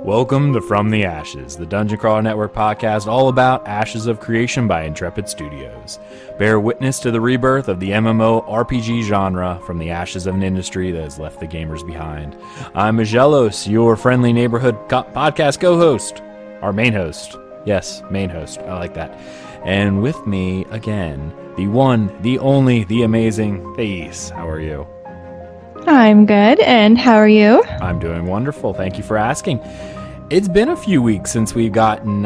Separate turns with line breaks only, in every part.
Welcome to From the Ashes, the Dungeon Crawler Network podcast all about Ashes of Creation by Intrepid Studios. Bear witness to the rebirth of the MMORPG genre from the ashes of an industry that has left the gamers behind. I'm Aggelos, your friendly neighborhood podcast co-host. Our main host. Yes, main host. I like that. And with me, again, the one, the only, the amazing Thais. How are you?
I'm good, and how are you?
I'm doing wonderful. Thank you for asking. It's been a few weeks since we've gotten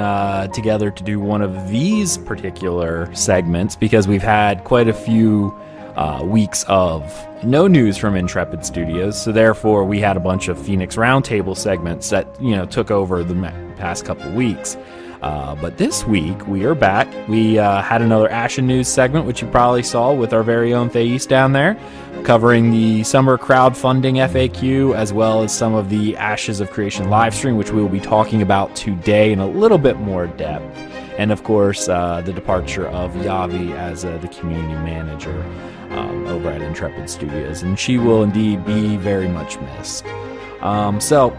together to do one of these particular segments because we've had quite a few weeks of no news from Intrepid Studios. So therefore, we had a bunch of Phoenix Roundtable segments that took over the past couple weeks. But this week, we are back. We had another Ashen news segment, which you probably saw with our very own Thais down there, covering the summer crowdfunding FAQ, as well as some of the Ashes of Creation live stream, which we will be talking about today in a little bit more depth. And of course, the departure of Yavi as the community manager over at Intrepid Studios. And she will indeed be very much missed. So,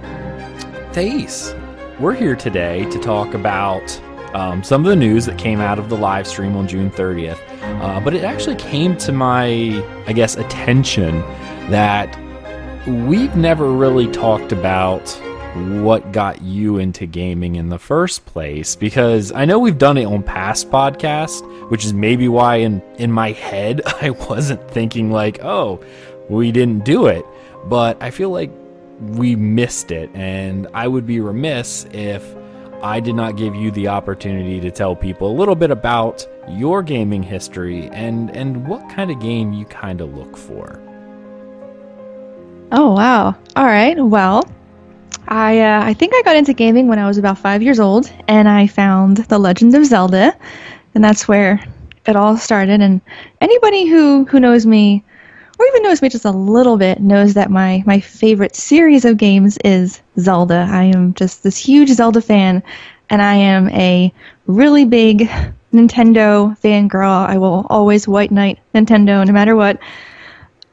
Thais, we're here today to talk about some of the news that came out of the live stream on June 30th. But it actually came to my, attention that we've never really talked about what got you into gaming in the first place. Because I know we've done it on past podcasts, which is maybe why in my head I wasn't thinking like, oh, we didn't do it. But I feel like we missed it, and I would be remiss if I did not give you the opportunity to tell people a little bit about your gaming history and what kind of game you kind of look for.
Oh, wow. All right. Well, I think I got into gaming when I was about 5 years old, and I found The Legend of Zelda, and that's where it all started. And anybody who knows me, or even knows me just a little bit, knows that my favorite series of games is Zelda. I am just this huge Zelda fan, and I am a really big Nintendo fangirl. I will always white knight Nintendo no matter what.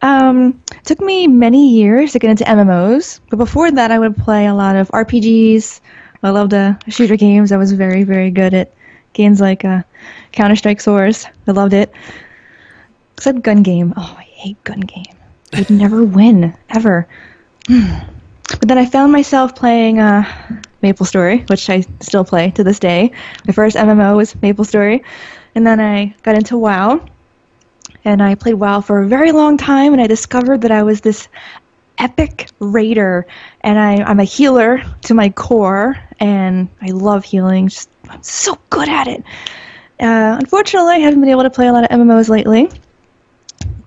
It took me many years to get into MMOs, but before that I would play a lot of RPGs. I loved shooter games. I was very, very good at games like Counter-Strike Source. I loved it. Except gun game. Oh, I hate gun game. I'd never win, ever. But then I found myself playing MapleStory, which I still play to this day. My first MMO was MapleStory. And then I got into WoW. And I played WoW for a very long time, and I discovered that I was this epic raider. And I'm a healer to my core, and I love healing. I'm so good at it. Unfortunately, I haven't been able to play a lot of MMOs lately.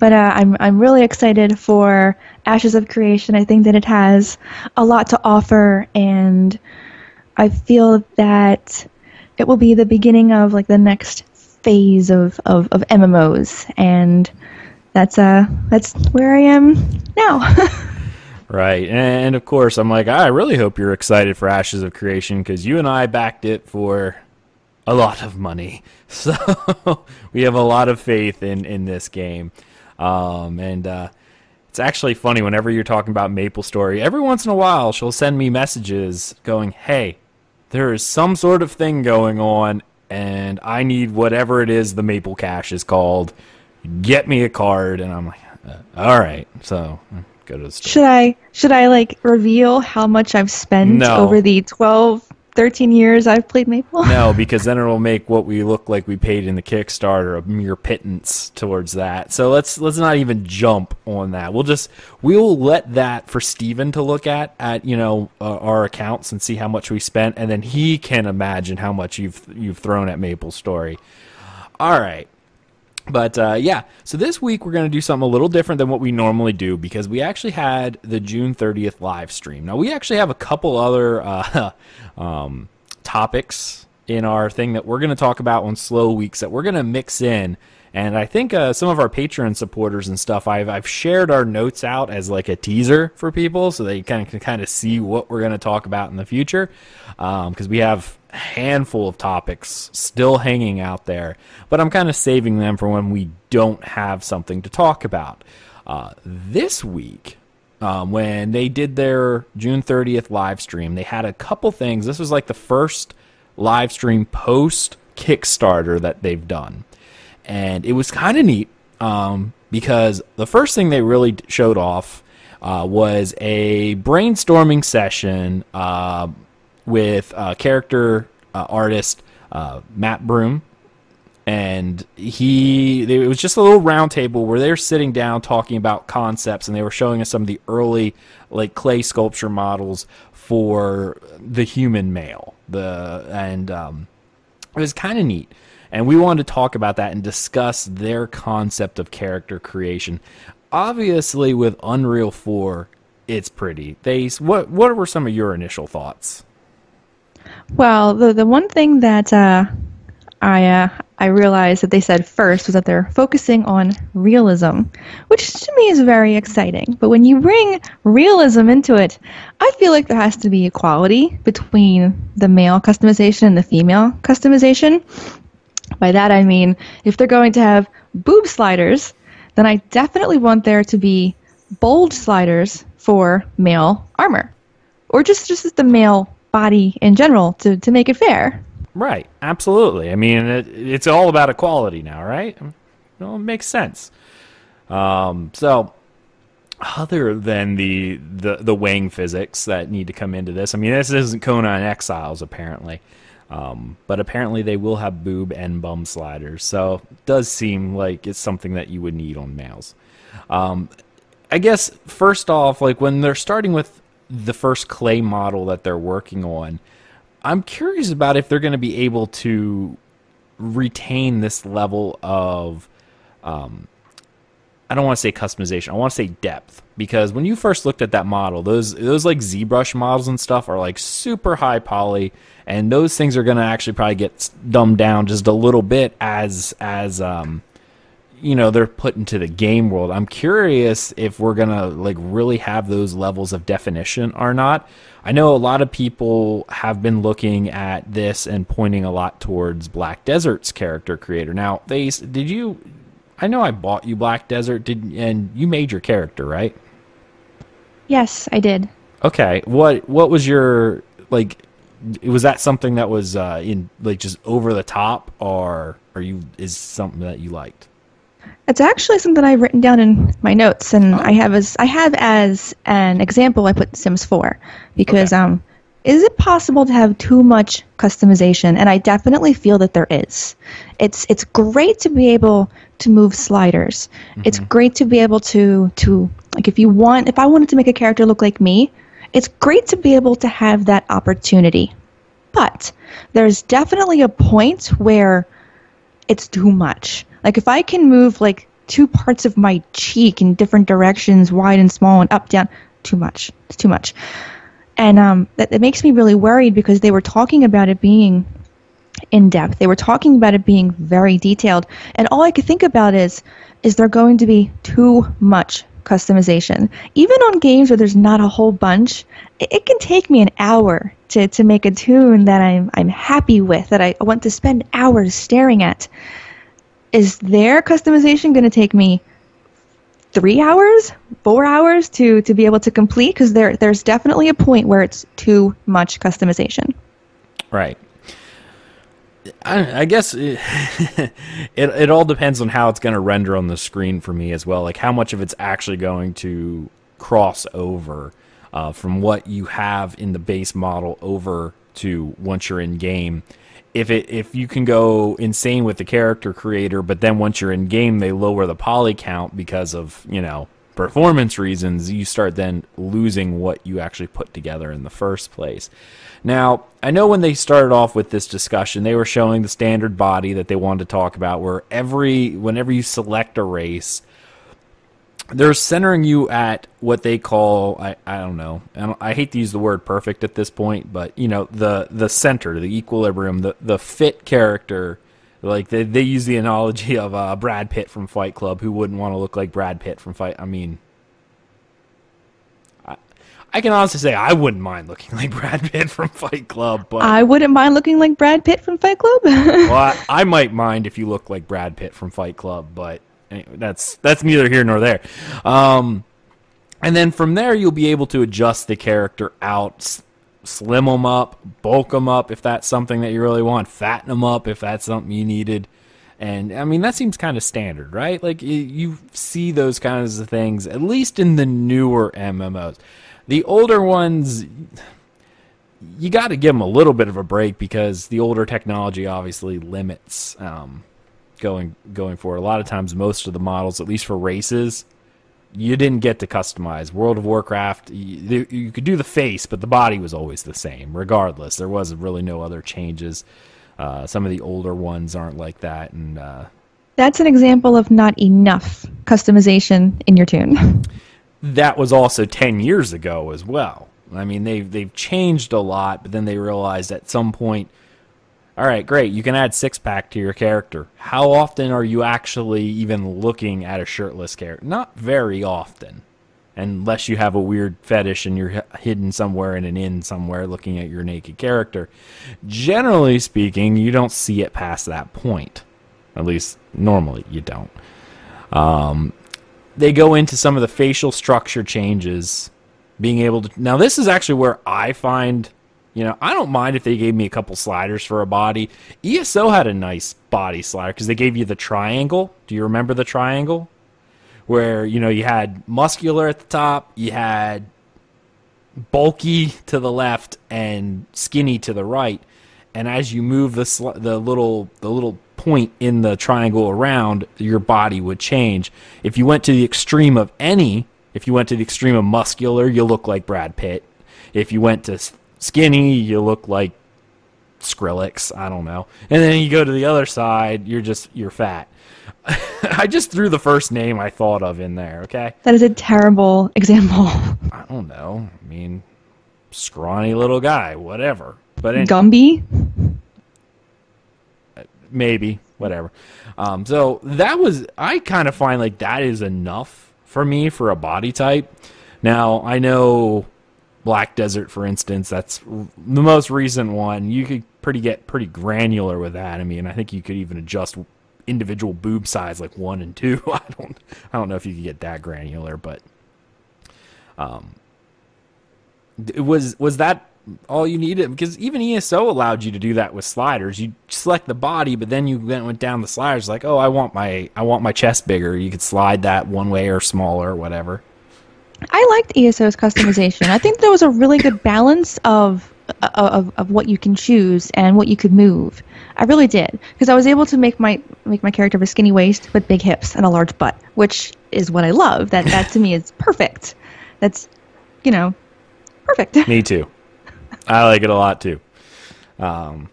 But I'm really excited for Ashes of Creation. I think that it has a lot to offer, and I feel that it will be the beginning of like the next phase of MMOs, and that's where I am now.
Right, and of course, I'm like, I really hope you're excited for Ashes of Creation because you and I backed it for a lot of money, so we have a lot of faith in this game. It's actually funny whenever you're talking about MapleStory, every once in a while she'll send me messages going, hey, there is some sort of thing going on and I need whatever it is the Maple Cash is called. Get me a card. And I'm like, all right. So go to the store.
Should I like reveal how much I've spent over the 13 years I've played Maple?
No, because then it'll make what we look like we paid in the Kickstarter a mere pittance towards that. So let's not even jump on that. We'll let that for Steven to look at our accounts and see how much we spent, and then he can imagine how much you've thrown at MapleStory. All right. But so this week we're going to do something a little different than what we normally do because we actually had the June 30th live stream. Now, we actually have a couple other topics in our thing that we're going to talk about on slow weeks that we're going to mix in. And I think some of our Patreon supporters and stuff, I've shared our notes out as like a teaser for people so they can kind of see what we're going to talk about in the future because we have a handful of topics still hanging out there, but I'm kind of saving them for when we don't have something to talk about. This week, when they did their June 30th live stream, they had a couple things. This was like the first live stream post Kickstarter that they've done. And it was kind of neat because the first thing they really showed off was a brainstorming session with character artist Matt Broom. And it was just a little round table where they were sitting down talking about concepts, and they were showing us some of the early like clay sculpture models for the human male. It was kind of neat. And we wanted to talk about that and discuss their concept of character creation. Obviously, with Unreal 4, it's pretty. What were some of your initial thoughts?
Well, the one thing that I realized that they said first was that they're focusing on realism, which to me is very exciting. But when you bring realism into it, I feel like there has to be equality between the male customization and the female customization. By that I mean, if they're going to have boob sliders, then I definitely want there to be bulge sliders for male armor. Or just the male body in general to make it fair.
Right, absolutely. I mean, it's all about equality now, right? Well, it makes sense. So, other than the weighing physics that need to come into this, I mean, this isn't Conan Exiles, apparently. But apparently they will have boob and bum sliders, so it does seem like it's something that you would need on males. I guess, first off, like when they're starting with the first clay model that they're working on, I'm curious about if they're going to be able to retain this level of, I don't want to say customization, I want to say depth. Because when you first looked at that model, those like ZBrush models and stuff are like super high poly, and those things are going to actually probably get dumbed down just a little bit as you know, they're put into the game world. I'm curious if we're going to like really have those levels of definition or not. I know a lot of people have been looking at this and pointing a lot towards Black Desert's character creator. Now, I know I bought you Black Desert, and you made your character, right? Is I did. Okay. What was your, like, was that something that was in like just over the top, or is something that you liked?
It's actually something I've written down in my notes, and I have as an example I put Sims 4 because is it possible to have too much customization? And I definitely feel that there is. It's great to be able to move sliders. Mm-hmm. It's great to be able to like if I wanted to make a character look like me, it's great to be able to have that opportunity. But there's definitely a point where it's too much. Like if I can move like 2 parts of my cheek in different directions, wide and small and up, down, too much. It's too much. And that makes me really worried because they were talking about it being in depth. They were talking about it being very detailed. And all I could think about is there going to be too much customization? Even on games where there's not a whole bunch, it can take me an hour to make a tune that I'm happy with, that I want to spend hours staring at. Is their customization going to take me 3 hours, 4 hours to be able to complete? Because there's definitely a point where it's too much customization.
Right. I guess it all depends on how it's going to render on the screen for me as well. Like how much of it's actually going to cross over from what you have in the base model over to once you're in game. If you can go insane with the character creator, but then once you're in game, they lower the poly count because of, performance reasons, you start then losing what you actually put together in the first place. Now, I know when they started off with this discussion, they were showing the standard body that they wanted to talk about, where whenever you select a race, they're centering you at what they call, I don't know, I hate to use the word perfect at this point, but the center, the equilibrium, the fit character. Like they use the analogy of Brad Pitt from Fight Club. Who wouldn't want to look like Brad Pitt from Fight? I mean, I can honestly say I wouldn't mind looking like Brad Pitt from Fight Club, but
I wouldn't mind looking like Brad Pitt from Fight Club.
Well, I might mind if you look like Brad Pitt from Fight Club, but anyway, that's neither here nor there. And then from there, you'll be able to adjust the character out, slim them up, bulk them up if that's something that you really want, fatten them up if that's something you needed. And, I mean, that seems kind of standard, right? Like, you see those kinds of things, at least in the newer MMOs. The older ones, you got to give them a little bit of a break because the older technology obviously limits going forward. A lot of times, most of the models, at least for races, you didn't get to customize. World of Warcraft, you could do the face, but the body was always the same, regardless. There was really no other changes. Some of the older ones aren't like that. And
that's an example of not enough customization in your toon.
That was also 10 years ago as well. I mean, they've changed a lot, but then they realized at some point, all right, great, you can add six-pack to your character. How often are you actually even looking at a shirtless character? Not very often, unless you have a weird fetish and you're hidden somewhere in an inn somewhere looking at your naked character. Generally speaking, you don't see it past that point. At least, normally, you don't. They go into some of the facial structure changes, being able to... Now, this is actually where I find... I don't mind if they gave me a couple sliders for a body. ESO had a nice body slider because they gave you the triangle. Do you remember the triangle? Where, you had muscular at the top, you had bulky to the left, and skinny to the right. And as you move the little point in the triangle around, your body would change. If you went to the extreme of muscular, you look like Brad Pitt. If you went to skinny, you look like Skrillex, I don't know. And then you go to the other side, you're fat. I just threw the first name I thought of in there, okay?
That is a terrible example.
I don't know. I mean, scrawny little guy, whatever. But
Gumby?
Maybe, whatever. So I kind of find like that is enough for me for a body type. Now, I know Black Desert, for instance, that's the most recent one. You could get pretty granular with that. I mean, I think you could even adjust individual boob size like 1 and 2. I don't know if you could get that granular, but was that all you needed? Because even ESO allowed you to do that with sliders. You select the body, but then you went down the sliders like, oh, I want my chest bigger. You could slide that one way or smaller or whatever.
I liked ESO's customization. I think there was a really good balance of what you can choose and what you could move. I really did, because I was able to make my character have a skinny waist with big hips and a large butt, which is what I love. That to me is perfect. That's perfect.
Me too. I like it a lot too. No,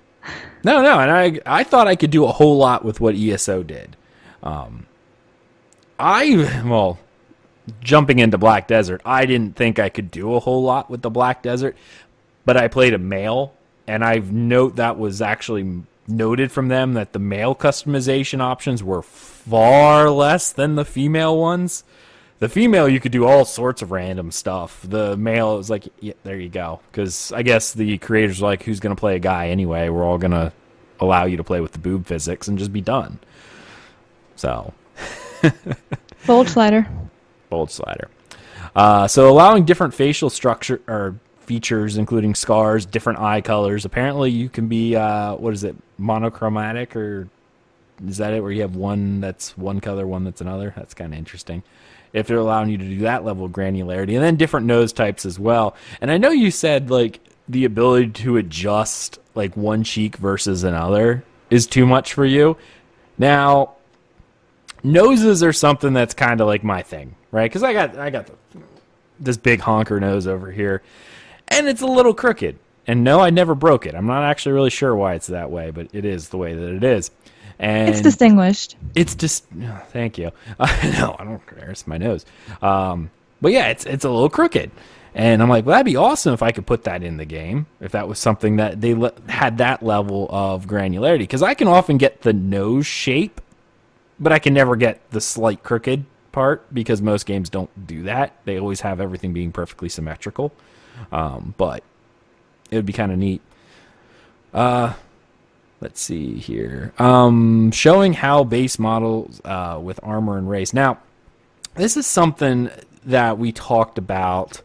and I thought I could do a whole lot with what ESO did. Jumping into Black Desert, I didn't think I could do a whole lot with the Black Desert, but I played a male, and that was actually noted from them that the male customization options were far less than the female ones. The female, you could do all sorts of random stuff. The male, was like, yeah, there you go. Because I guess the creators were like, who's going to play a guy anyway? We're all going to allow you to play with the boob physics and just be done. So.
Bold slider.
Bold slider. So allowing different facial structure or features, including scars, different eye colors. Apparently you can be, monochromatic, or is that it, where you have one that's one color, one that's another? That's kind of interesting. If they're allowing you to do that level of granularity. And then different nose types as well. And I know you said, like, the ability to adjust, like, one cheek versus another is too much for you. Now, noses are something that's kind of like my thing, right? Because I got this big honker nose over here, and it's a little crooked. And no, I never broke it. I'm not actually really sure why it's that way, but it is the way that it is. And
it's distinguished.
It's just, thank you. No, I don't care. It's my nose. But yeah, it's a little crooked. And I'm like, well, that'd be awesome if I could put that in the game, if that was something that they had that level of granularity. Because I can often get the nose shape, but I can never get the slight crooked part, because most games don't do that. They always have everything being perfectly symmetrical. But it would be kind of neat. Let's see here. Showing how base models with armor and race. Now, this is something that we talked about,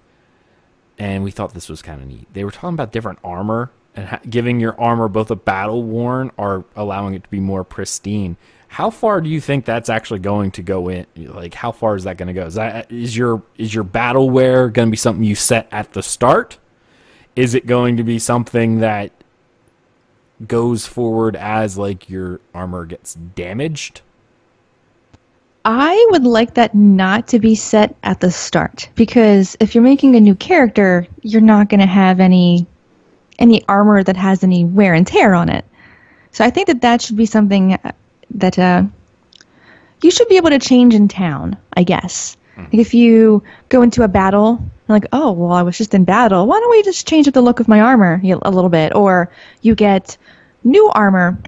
and we thought this was kind of neat. They were talking about different armor and giving your armor both a battle worn or allowing it to be more pristine. How far do you think that's actually going to go in? Like, how far is that going to go? Is your battle wear going to be something you set at the start? Is it going to be something that goes forward as like your armor gets damaged?
I would like that not to be set at the start, because if you're making a new character, you're not going to have any armor that has any wear and tear on it. So I think that should be something that you should be able to change in town, I guess. Like if you go into a battle, like, oh, well, I was just in battle. Why don't we just change up the look of my armor a little bit? Or you get new armor.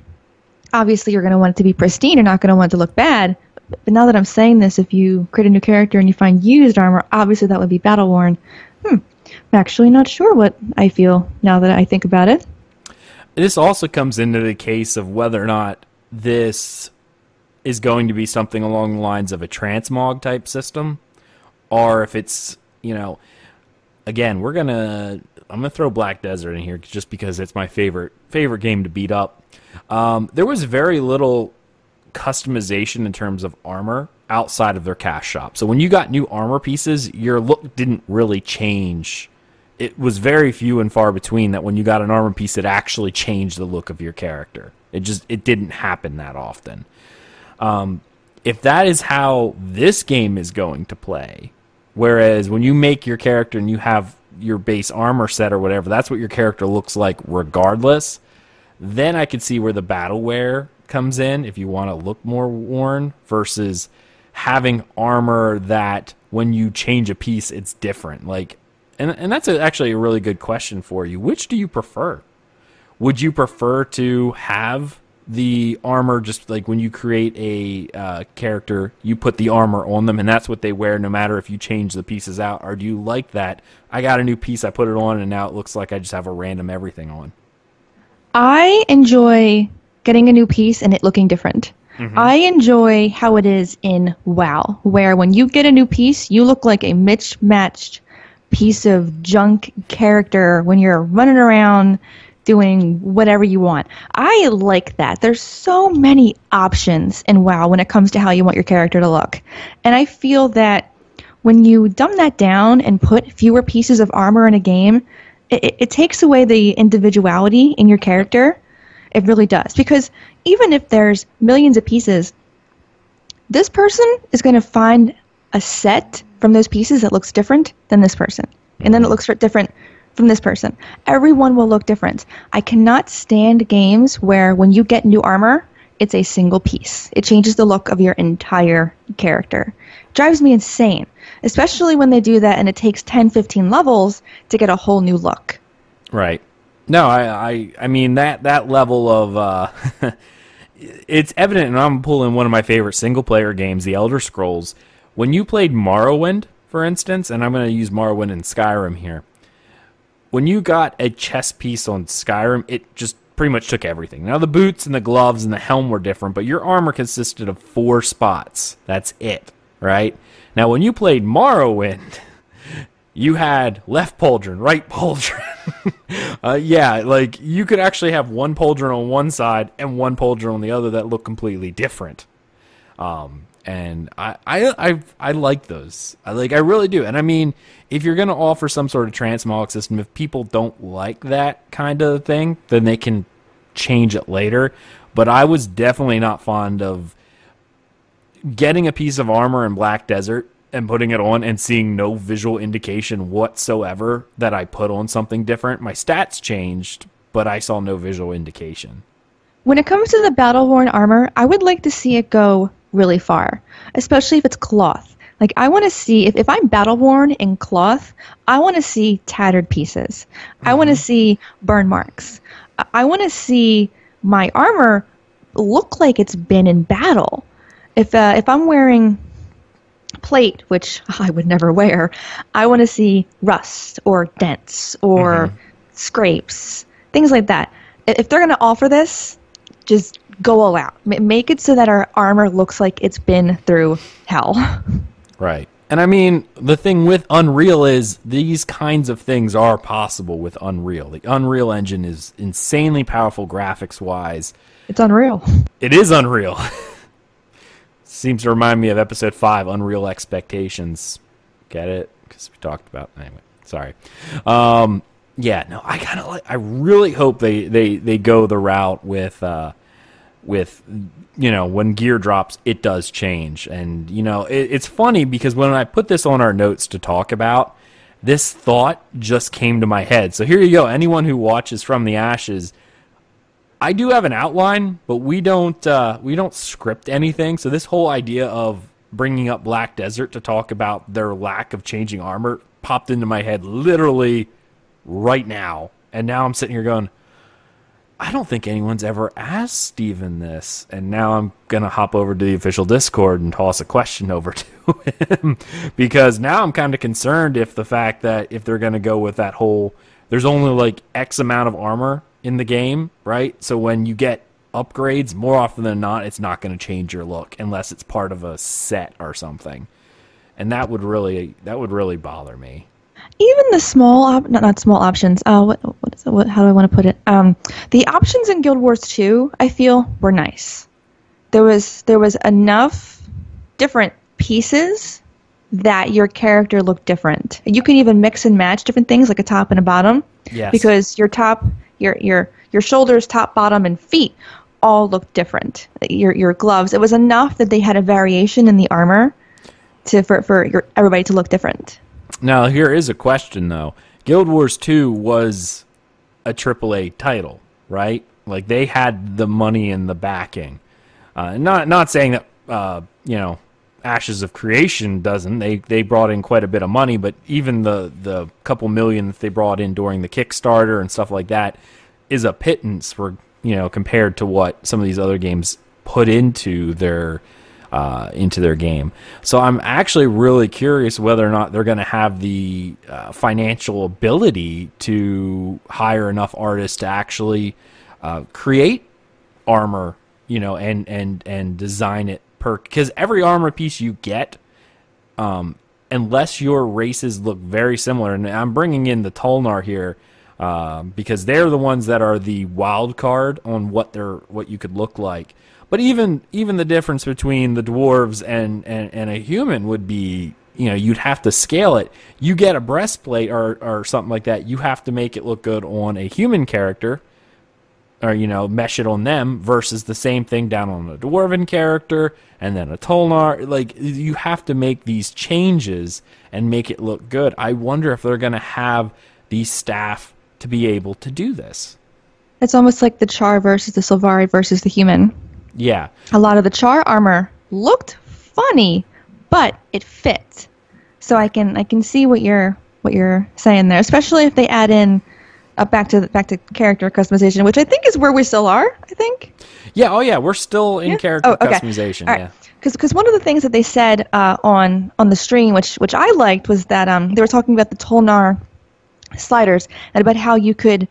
Obviously, you're going to want it to be pristine. You're not going to want it to look bad. But now that I'm saying this, if you create a new character and you find used armor, obviously that would be battle worn. I'm actually not sure what I feel now that I think about it.
This also comes into the case of whether or not this is going to be something along the lines of a transmog type system, or if it's, again, I'm gonna throw Black Desert in here just because it's my favorite game to beat up. There was very little customization in terms of armor outside of their cash shop. So when you got new armor pieces, your look didn't really change. It was very few and far between that when you got an armor piece, it actually changed the look of your character. It didn't happen that often. If that is how this game is going to play, whereas when you make your character and you have your base armor set or whatever, that's what your character looks like regardless, then I could see where the battle wear comes in if you want to look more worn versus having armor that when you change a piece, it's different. And that's actually a really good question for you. Which do you prefer? Would you prefer to have the armor just like when you create a character, you put the armor on them and that's what they wear no matter if you change the pieces out? Or do you like that? I got a new piece, I put it on, and now it looks like I just have a random everything on.
I enjoy getting a new piece and it looking different. I enjoy how it is in WoW, where when you get a new piece, you look like a mismatched piece of junk character when you're running around doing whatever you want. I like that. There's so many options in WoW when it comes to how you want your character to look. And I feel that when you dumb that down and put fewer pieces of armor in a game, it takes away the individuality in your character. It really does. Because even if there's millions of pieces, this person is going to find a set from those pieces that looks different than this person. And then it looks different from this person. Everyone will look different. I cannot stand games where when you get new armor, it's a single piece. It changes the look of your entire character. It drives me insane, especially when they do that and it takes 10, 15 levels to get a whole new look.
Right. No, I mean, that level of... it's evident, and I'm pulling one of my favorite single-player games, The Elder Scrolls. When you played Morrowind, for instance, and I'm going to use Morrowind and Skyrim here, when you got a chest piece on Skyrim, it just pretty much took everything. Now, the boots and the gloves and the helm were different, but your armor consisted of 4 spots. That's it, right? Now, when you played Morrowind, you had left pauldron, right pauldron. You could actually have one pauldron on one side and one pauldron on the other that look completely different. And I like those. I really do. And I mean, if you're going to offer some sort of transmog system, if people don't like that kind of thing, then they can change it later. But I was definitely not fond of getting a piece of armor in Black Desert and putting it on and seeing no visual indication whatsoever that I put on something different. My stats changed, but I saw no visual indication.
When it comes to the battle-worn armor, I would like to see it go really far, especially if it's cloth. Like, I want to see, if I'm battle-worn in cloth, I want to see tattered pieces. I want to see burn marks. I want to see my armor look like it's been in battle. If I'm wearing plate, which I would never wear, I want to see rust or dents or scrapes, things like that. If they're going to offer this, just go all out. Make it so that our armor looks like it's been through hell.
Right. And I mean, the thing with Unreal is these kinds of things are possible with Unreal. The Unreal Engine is insanely powerful graphics-wise.
It's unreal.
It is Unreal. Seems to remind me of episode 5, Unreal Expectations. Get it? Because we talked about... Anyway, sorry. Yeah, no, I really hope they go the route with when gear drops, it does change. And it's funny because when I put this on our notes to talk about, this thought just came to my head. So here you go. Anyone who watches From the Ashes, I do have an outline, but we don't script anything. So this whole idea of bringing up Black Desert to talk about their lack of changing armor popped into my head literally right now. And now I'm sitting here going, I don't think anyone's ever asked Steven this. And now I'm going to hop over to the official Discord and toss a question over to him. Because now I'm kind of concerned if the fact that if they're going to go with that whole, there's only like X amount of armor in the game, right? So when you get upgrades, more often than not, it's not going to change your look unless it's part of a set or something. And that would really bother me.
Even the small, not small options. What is it? How do I want to put it? The options in Guild Wars 2, I feel, were nice. There was enough different pieces that your character looked different. You can even mix and match different things, like a top and a bottom.
Yes.
Because your top, your shoulders, top, bottom, and feet all looked different. Your gloves. It was enough that they had a variation in the armor for everybody to look different.
Now, here is a question, though. Guild Wars 2 was a AAA title, right? Like, they had the money and the backing. Not saying that, Ashes of Creation doesn't. They brought in quite a bit of money, but even the couple million that they brought in during the Kickstarter and stuff like that is a pittance for, compared to what some of these other games put into their game. So I'm actually really curious whether or not they're going to have the financial ability to hire enough artists to actually create armor, and design it because every armor piece you get, unless your races look very similar, and I'm bringing in the Tolnar here because they're the ones that are the wild card on what you could look like. But even the difference between the dwarves and a human would be, you'd have to scale it. You get a breastplate or something like that, you have to make it look good on a human character, or, mesh it on them, versus the same thing down on a dwarven character, and then a Tolnar. Like, you have to make these changes and make it look good. I wonder if they're going to have these staff to be able to do this.
It's almost like the Char versus the Sylvari versus the human.
Yeah.
A lot of the Char armor looked funny, but it fit. So I can see what you're saying there, especially if they add in back to character customization, which I think is where we still are, I think.
Yeah, oh yeah, we're still in character customization.
All right. Yeah. Because one of the things that they said on the stream, which I liked, was that they were talking about the Tolnar sliders and about how you could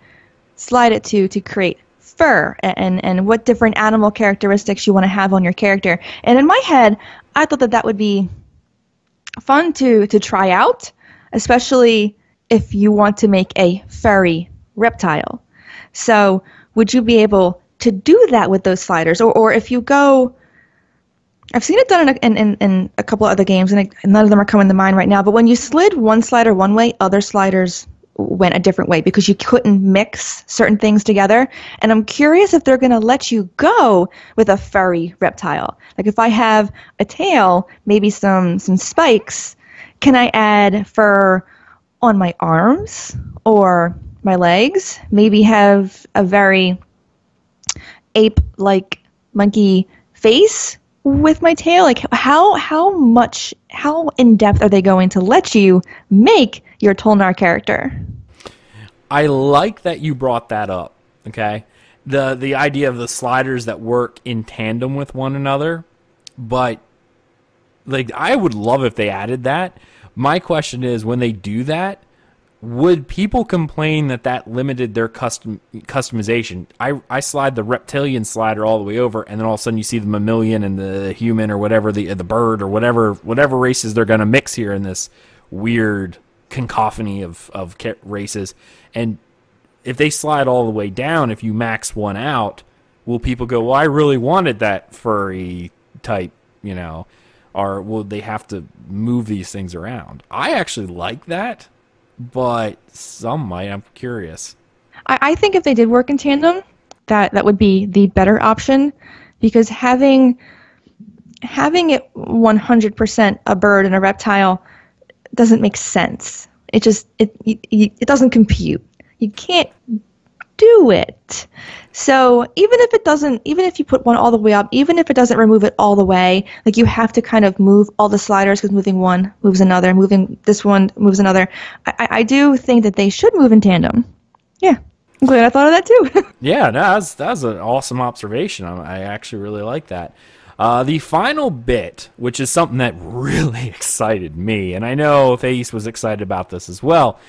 slide it to create fur and what different animal characteristics you want to have on your character. And in my head, I thought that would be fun to try out, especially if you want to make a furry reptile. So would you be able to do that with those sliders? Or if you go... I've seen it done in a couple of other games, and none of them are coming to mind right now, but when you slid one slider one way, other sliders went a different way because you couldn't mix certain things together. And I'm curious if they're going to let you go with a furry reptile. Like if I have a tail, maybe some spikes, can I add fur on my arms or my legs? Maybe have a very ape-like monkey face with my tail? Like how in-depth are they going to let you make your Tolnar character?
I like that you brought that up, okay? The idea of the sliders that work in tandem with one another, but like I would love if they added that. My question is, when they do that, would people complain that that limited their customization? I slide the reptilian slider all the way over, and then all of a sudden you see the mammalian and the human or whatever, the bird or whatever races they're going to mix here in this weird cacophony of races. And if they slide all the way down, if you max one out, will people go, well, I really wanted that furry type, you know, or will they have to move these things around? I actually like that, but some might. I'm curious.
I think if they did work in tandem, that would be the better option, because having it 100% a bird and a reptile doesn't make sense. It just it doesn't compute. You can't do it. So even if you put one all the way up, even if it doesn't remove it all the way, like you have to kind of move all the sliders, because moving one moves another, moving this one moves another. I do think that they should move in tandem. Yeah, I'm glad I thought of that too.
Yeah, no, that was an awesome observation. I actually really like that. The final bit, which is something that really excited me, and I know Thais was excited about this as well,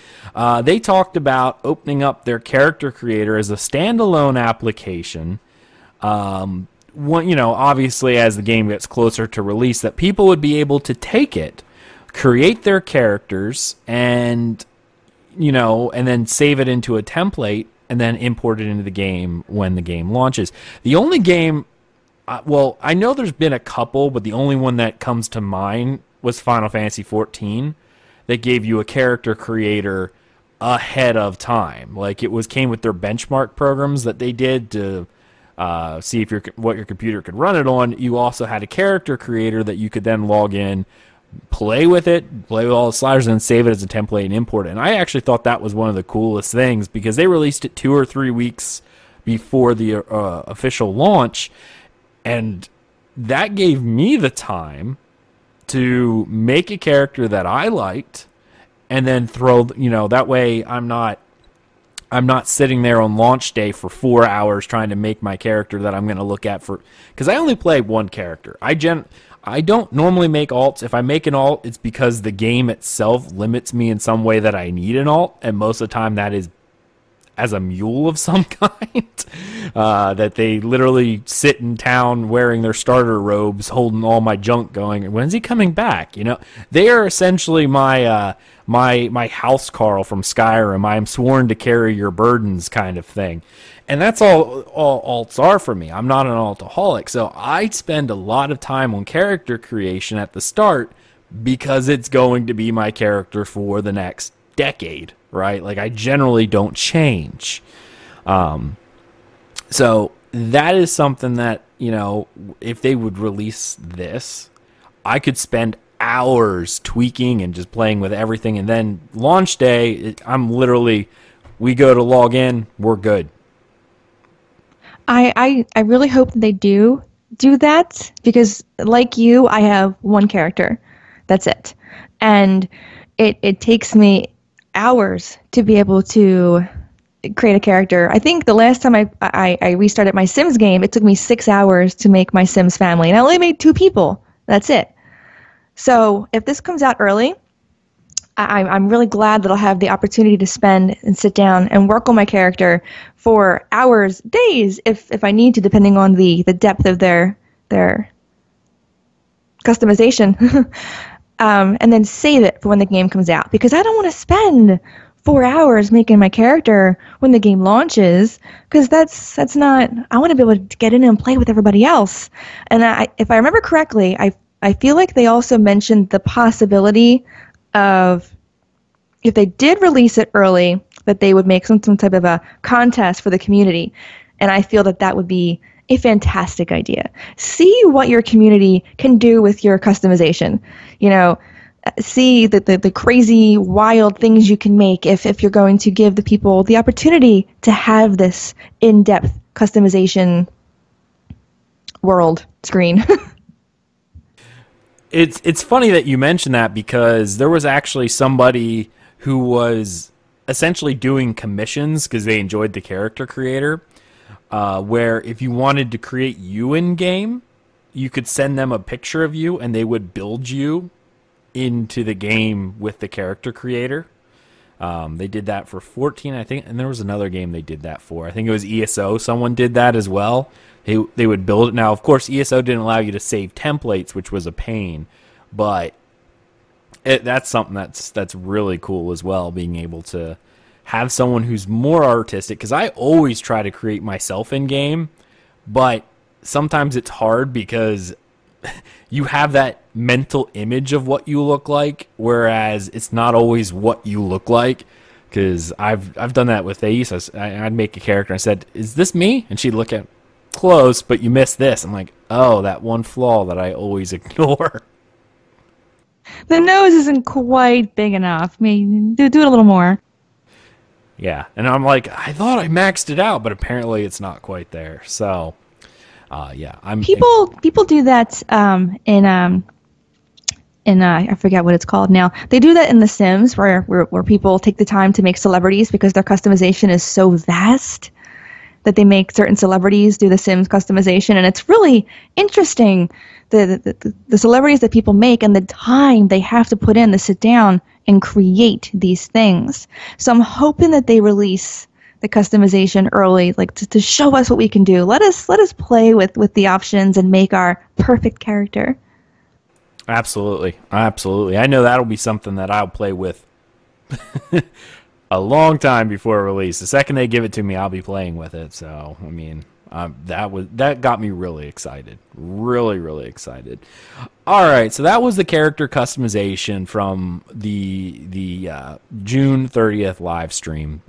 they talked about opening up their character creator as a standalone application. Obviously as the game gets closer to release, that people would be able to take it, create their characters, and then save it into a template, and then import it into the game when the game launches. The only game... I know there's been a couple, but the only one that comes to mind was Final Fantasy XIV, that gave you a character creator ahead of time. Like, came with their benchmark programs that they did to see if what your computer could run it on. You also had a character creator that you could then log in, play with all the sliders, and save it as a template and import it. And I actually thought that was one of the coolest things, because they released it 2 or 3 weeks before the official launch. And that gave me the time to make a character that I liked, and then that way I'm not sitting there on launch day for 4 hours trying to make my character that I'm going to look at because I only play one character. I don't normally make alts. If I make an alt, it's because the game itself limits me in some way that I need an alt, and most of the time that is as a mule of some kind, that they literally sit in town wearing their starter robes, holding all my junk, going, when's he coming back? They are essentially my house Carl from Skyrim. I am sworn to carry your burdens kind of thing. And that's all alts are for me. I'm not an altaholic, so I spend a lot of time on character creation at the start, because it's going to be my character for the next decade, right? Like, I generally don't change. So that is something that, if they would release this, I could spend hours tweaking and just playing with everything. And then launch day, we go to log in, we're good.
I really hope that they do that, because like you, I have one character. That's it. And it takes me hours to be able to create a character. I think the last time I restarted my Sims game, it took me 6 hours to make my Sims family, and I only made 2 people. That's it. So if this comes out early, I'm really glad that I'll have the opportunity to spend and sit down and work on my character for hours, days, if I need to, depending on the depth of their customization. And then save it for when the game comes out, because I don't want to spend 4 hours making my character when the game launches, because that's not. I want to be able to get in and play with everybody else. And if I remember correctly, I feel like they also mentioned the possibility of, if they did release it early, that they would make some type of a contest for the community. And I feel that would be a fantastic idea. See what your community can do with your customization. See the crazy, wild things you can make if you're going to give the people the opportunity to have this in-depth customization world screen.
It's funny that you mention that, because there was actually somebody who was essentially doing commissions because they enjoyed the character creator, where if you wanted to create you in game, you could send them a picture of you and they would build you into the game with the character creator. They did that for 14, I think, and there was another game they did that for. I think it was ESO. Someone did that as well. They would build it. Now, of course, ESO didn't allow you to save templates, which was a pain, but that's something that's really cool as well, being able to have someone who's more artistic, because I always try to create myself in game, but sometimes it's hard because you have that mental image of what you look like, whereas it's not always what you look like. Because I've done that with Thais. I'd make a character and I said, "Is this me?" And she'd look at, "Close, but you missed this." I'm like, "Oh, that one flaw that I always ignore."
The nose isn't quite big enough. I mean, do it a little more.
Yeah, and I'm like, I thought I maxed it out, but apparently it's not quite there. So, yeah,
people do that in I forget what it's called now. They do that in The Sims, where people take the time to make celebrities because their customization is so vast that they make certain celebrities do the Sims customization, and it's really interesting the celebrities that people make and the time they have to put in to sit down and create these things. So I'm hoping that they release the customization early, like to show us what we can do. Let us play with the options and make our perfect character.
Absolutely. I know that'll be something that I'll play with a long time before release. The second they give it to me, I'll be playing with it. So, I mean, that got me really excited. Really, really excited. All right, so that was the character customization from the June 30th live stream.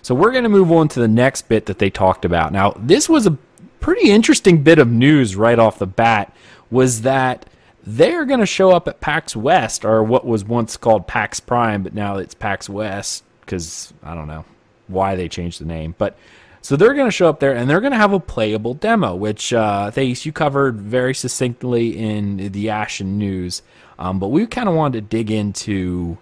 So we're going to move on to the next bit that they talked about. Now, this was a pretty interesting bit of news right off the bat, was that they're going to show up at PAX West, or what was once called PAX Prime, but now it's PAX West, because I don't know why they changed the name. But so they're going to show up there, and they're going to have a playable demo, which Thais, you covered very succinctly in the Ashen news. But we kind of wanted to dig into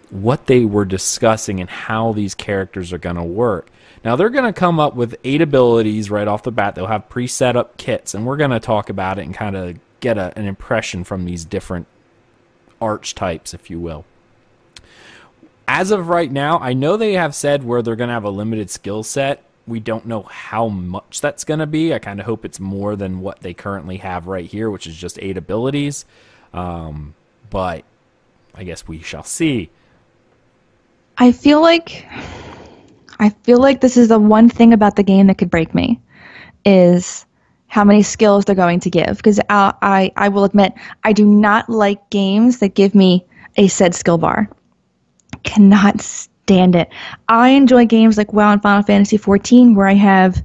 what they were discussing and how these characters are going to work. Now, they're going to come up with 8 abilities right off the bat. They'll have pre-set up kits, and we're going to talk about it and kind of get an impression from these different archetypes, if you will. As of right now, I know they have said where they're going to have a limited skill set. We don't know how much that's going to be. I kind of hope it's more than what they currently have right here, which is just 8 abilities. But I guess we shall see.
I feel like this is the one thing about the game that could break me, is how many skills they're going to give. Because I will admit, I do not like games that give me a said skill bar. Cannot stand it. I enjoy games like WoW and Final Fantasy XIV, where I have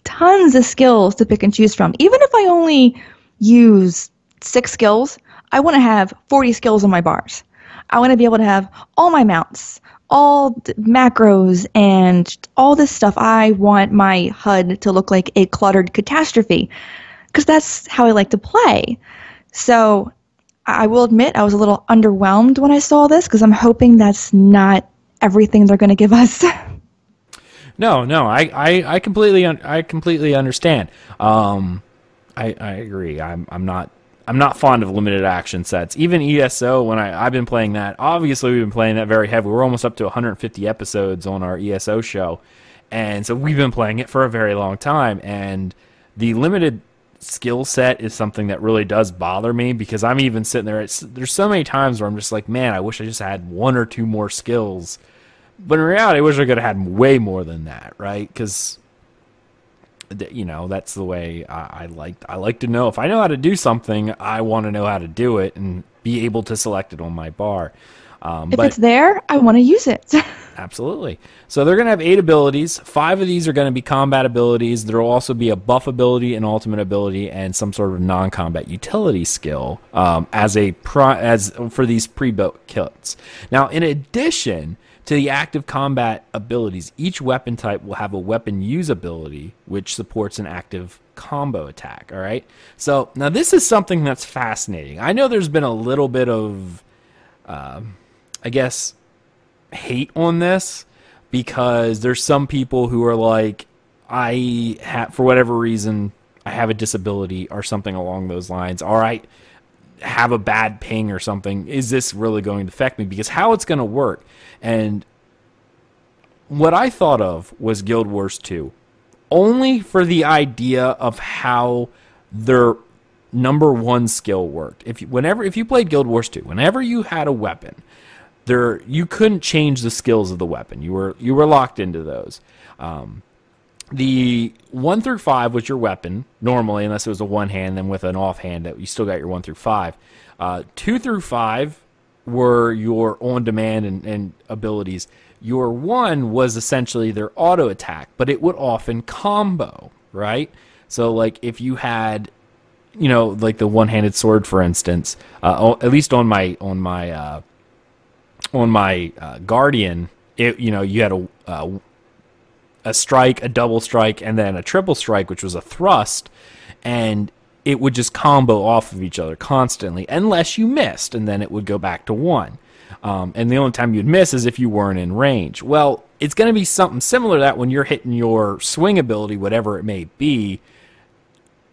tons of skills to pick and choose from. Even if I only use 6 skills, I want to have 40 skills on my bars. I want to be able to have all my mounts, all macros, and all this stuff. I want my HUD to look like a cluttered catastrophe, because that's how I like to play. So I will admit I was a little underwhelmed when I saw this, because I'm hoping that's not everything they're going to give us.
No, I completely understand. I agree. I'm not fond of limited action sets. Even ESO, when I've been playing that, obviously we've been playing that very heavy. We're almost up to 150 episodes on our ESO show. And so we've been playing it for a very long time. And the limited skill set is something that really does bother me, because I'm even sitting there. There's so many times where I'm just like, man, I wish I just had 1 or 2 more skills. But in reality, I wish I could have had way more than that, right? Because, you know, that's the way I like to know. If I know how to do something, I want to know how to do it and be able to select it on my bar.
If it's there, I want to use it.
Absolutely. So they're going to have 8 abilities. 5 of these are going to be combat abilities. There will also be a buff ability, an ultimate ability, and some sort of non-combat utility skill as for these pre-built kits. Now, in addition to the active combat abilities, each weapon type will have a weapon use ability, which supports an active combo attack. All right. So now this is something that's fascinating. I know there's been a little bit of, I guess, hate on this, because there's some people who are like, for whatever reason, I have a disability or something along those lines. All right, have a bad ping or something. Is this really going to affect me? Because how it's going to work. And what I thought of was Guild Wars 2, only for the idea of how their number one skill worked. If you played Guild Wars 2, whenever you had a weapon, you couldn't change the skills of the weapon. You were locked into those. The 1 through 5 was your weapon normally, unless it was a one hand. Then with an offhand, that you still got your 1 through 5. 2 through 5 were your on demand and abilities. Your 1 was essentially their auto attack, but it would often combo, right? So like if you had, like the one-handed sword, for instance, at least on my Guardian, you had a strike, a double strike, and then a triple strike, which was a thrust, and it would just combo off of each other constantly, unless you missed, and then it would go back to 1. And the only time you'd miss is if you weren't in range. Well, it's going to be something similar to that when you're hitting your swing ability, whatever it may be.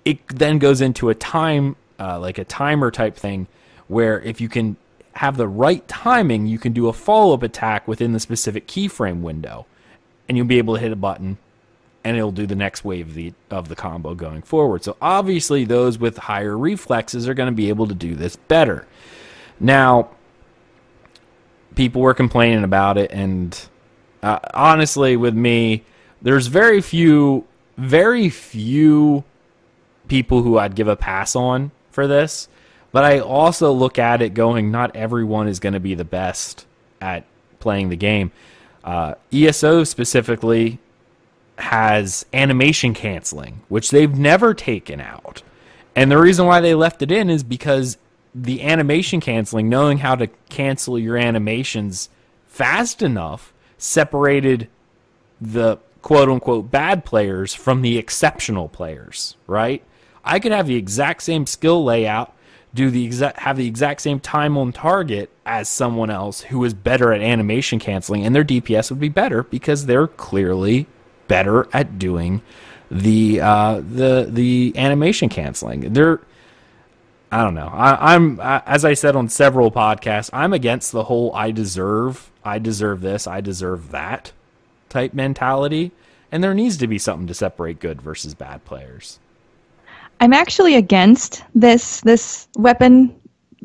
It then goes into a time, like a timer type thing, where if you can have the right timing, you can do a follow-up attack within the specific keyframe window, and you'll be able to hit a button, and it'll do the next wave of the combo going forward. So obviously, those with higher reflexes are going to be able to do this better. Now, people were complaining about it, and honestly, with me, there's very few people who I'd give a pass on for this. But I also look at it going, not everyone is going to be the best at playing the game. ESO specifically has animation canceling, which they've never taken out. And the reason why they left it in is because the animation canceling, knowing how to cancel your animations fast enough, separated the quote-unquote bad players from the exceptional players, right? I could have the exact same skill layout, have the exact same time on target as someone else who is better at animation canceling, and their DPS would be better because they're clearly better at doing the animation canceling. I don't know. I'm as I said on several podcasts, I'm against the whole I deserve this, I deserve that type mentality, and there needs to be something to separate good versus bad players.
I'm actually against this weapon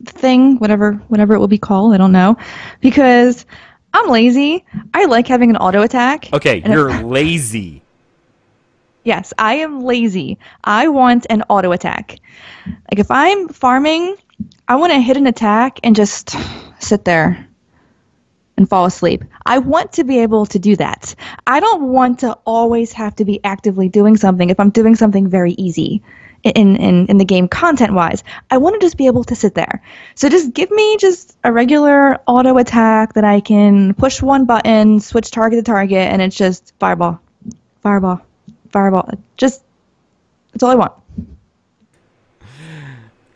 thing, whatever it will be called, I don't know, because I'm lazy. I like having an auto attack.
Okay, you're lazy.
Yes, I am lazy. I want an auto attack. Like if I'm farming, I want to hit an attack and just sit there and fall asleep. I want to be able to do that. I don't want to always have to be actively doing something if I'm doing something very easy in the game content-wise. I want to just be able to sit there. So just give me just a regular auto attack that I can push one button, switch target to target, and it's just fireball, fireball, fireball. Just, that's all I want.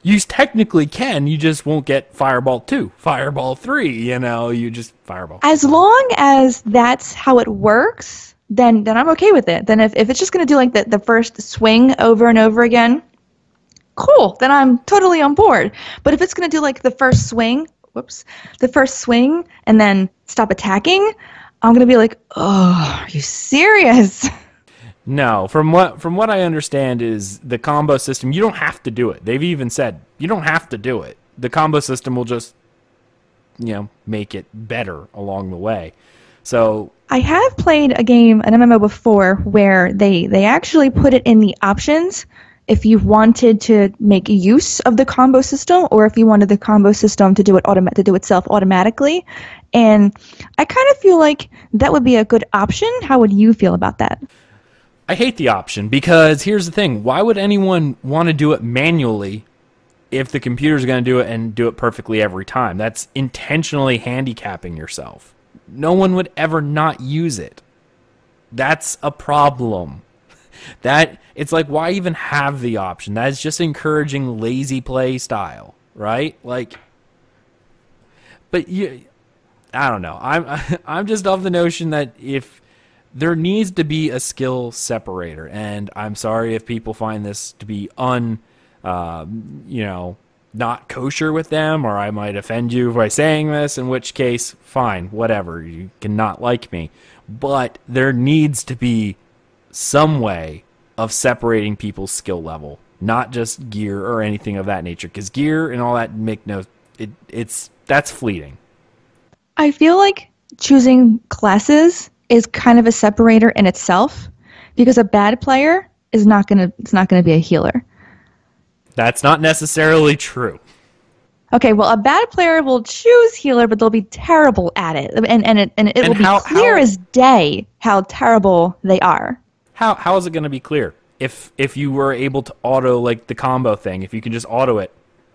You technically can, you just won't get Fireball 2, Fireball 3, you just Fireball.
As long as that's how it works, then I'm okay with it. Then if it's just going to do like the first swing over and over again, cool, then I'm totally on board. But if it's going to do like the first swing and then stop attacking, I'm going to be like, oh, are you serious?
No, from what I understand is the combo system, you don't have to do it. They've even said you don't have to do it. The combo system will just, make it better along the way. So
I have played a game, an MMO before, where they actually put it in the options if you wanted to make use of the combo system or if you wanted the combo system to do itself automatically. And I kind of feel like that would be a good option. How would you feel about that?
I hate the option because here's the thing. Why would anyone want to do it manually if the computer's going to do it and do it perfectly every time? That's intentionally handicapping yourself. No one would ever not use it. That's a problem. It's like, why even have the option? That is just encouraging lazy play style, right? Like, but I don't know. I'm just of the notion that if there needs to be a skill separator, and I'm sorry if people find this to be not kosher with them, or I might offend you by saying this, in which case, fine, whatever. You cannot like me. But there needs to be some way of separating people's skill level, not just gear or anything of that nature, because gear and all that that's fleeting.
I feel like choosing classes is kind of a separator in itself, because a bad player is not gonna be a healer.
That's not necessarily true.
Okay, well, a bad player will choose healer, but they'll be terrible at it, and it will be clear as day how terrible they are.
How is it going to be clear if you were able to auto like the combo thing? If you can just auto it,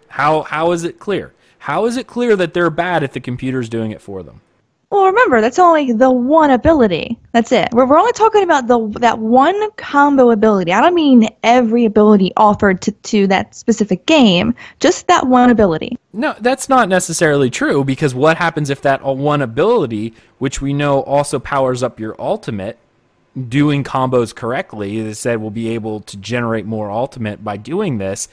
how is it clear? How is it clear that they're bad if the computer's doing it for them?
Well, remember, that's only the one ability. That's it. We're only talking about that one combo ability. I don't mean every ability offered to that specific game, just that one ability.
No, that's not necessarily true, because what happens if that one ability, which we know also powers up your ultimate, doing combos correctly, as I said, will be able to generate more ultimate by doing this.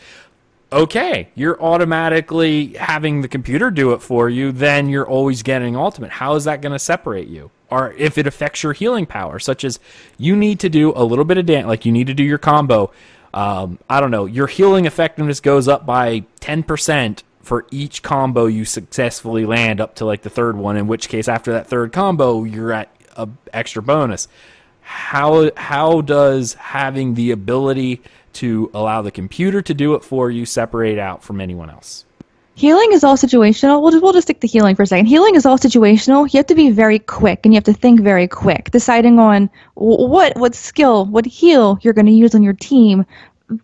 Okay, you're automatically having the computer do it for you, then you're always getting ultimate. How is that going to separate you? Or if it affects your healing power, such as you need to do a little bit of damage, like you need to do your combo. I don't know, your healing effectiveness goes up by 10% for each combo you successfully land up to like the third one, in which case after that third combo, you're at an extra bonus. How does having the ability to allow the computer to do it for you separate out from anyone else?
Healing is all situational. We'll just stick to healing for a second. Healing is all situational. You have to be very quick, and you have to think very quick, deciding on what skill, what heal you're going to use on your team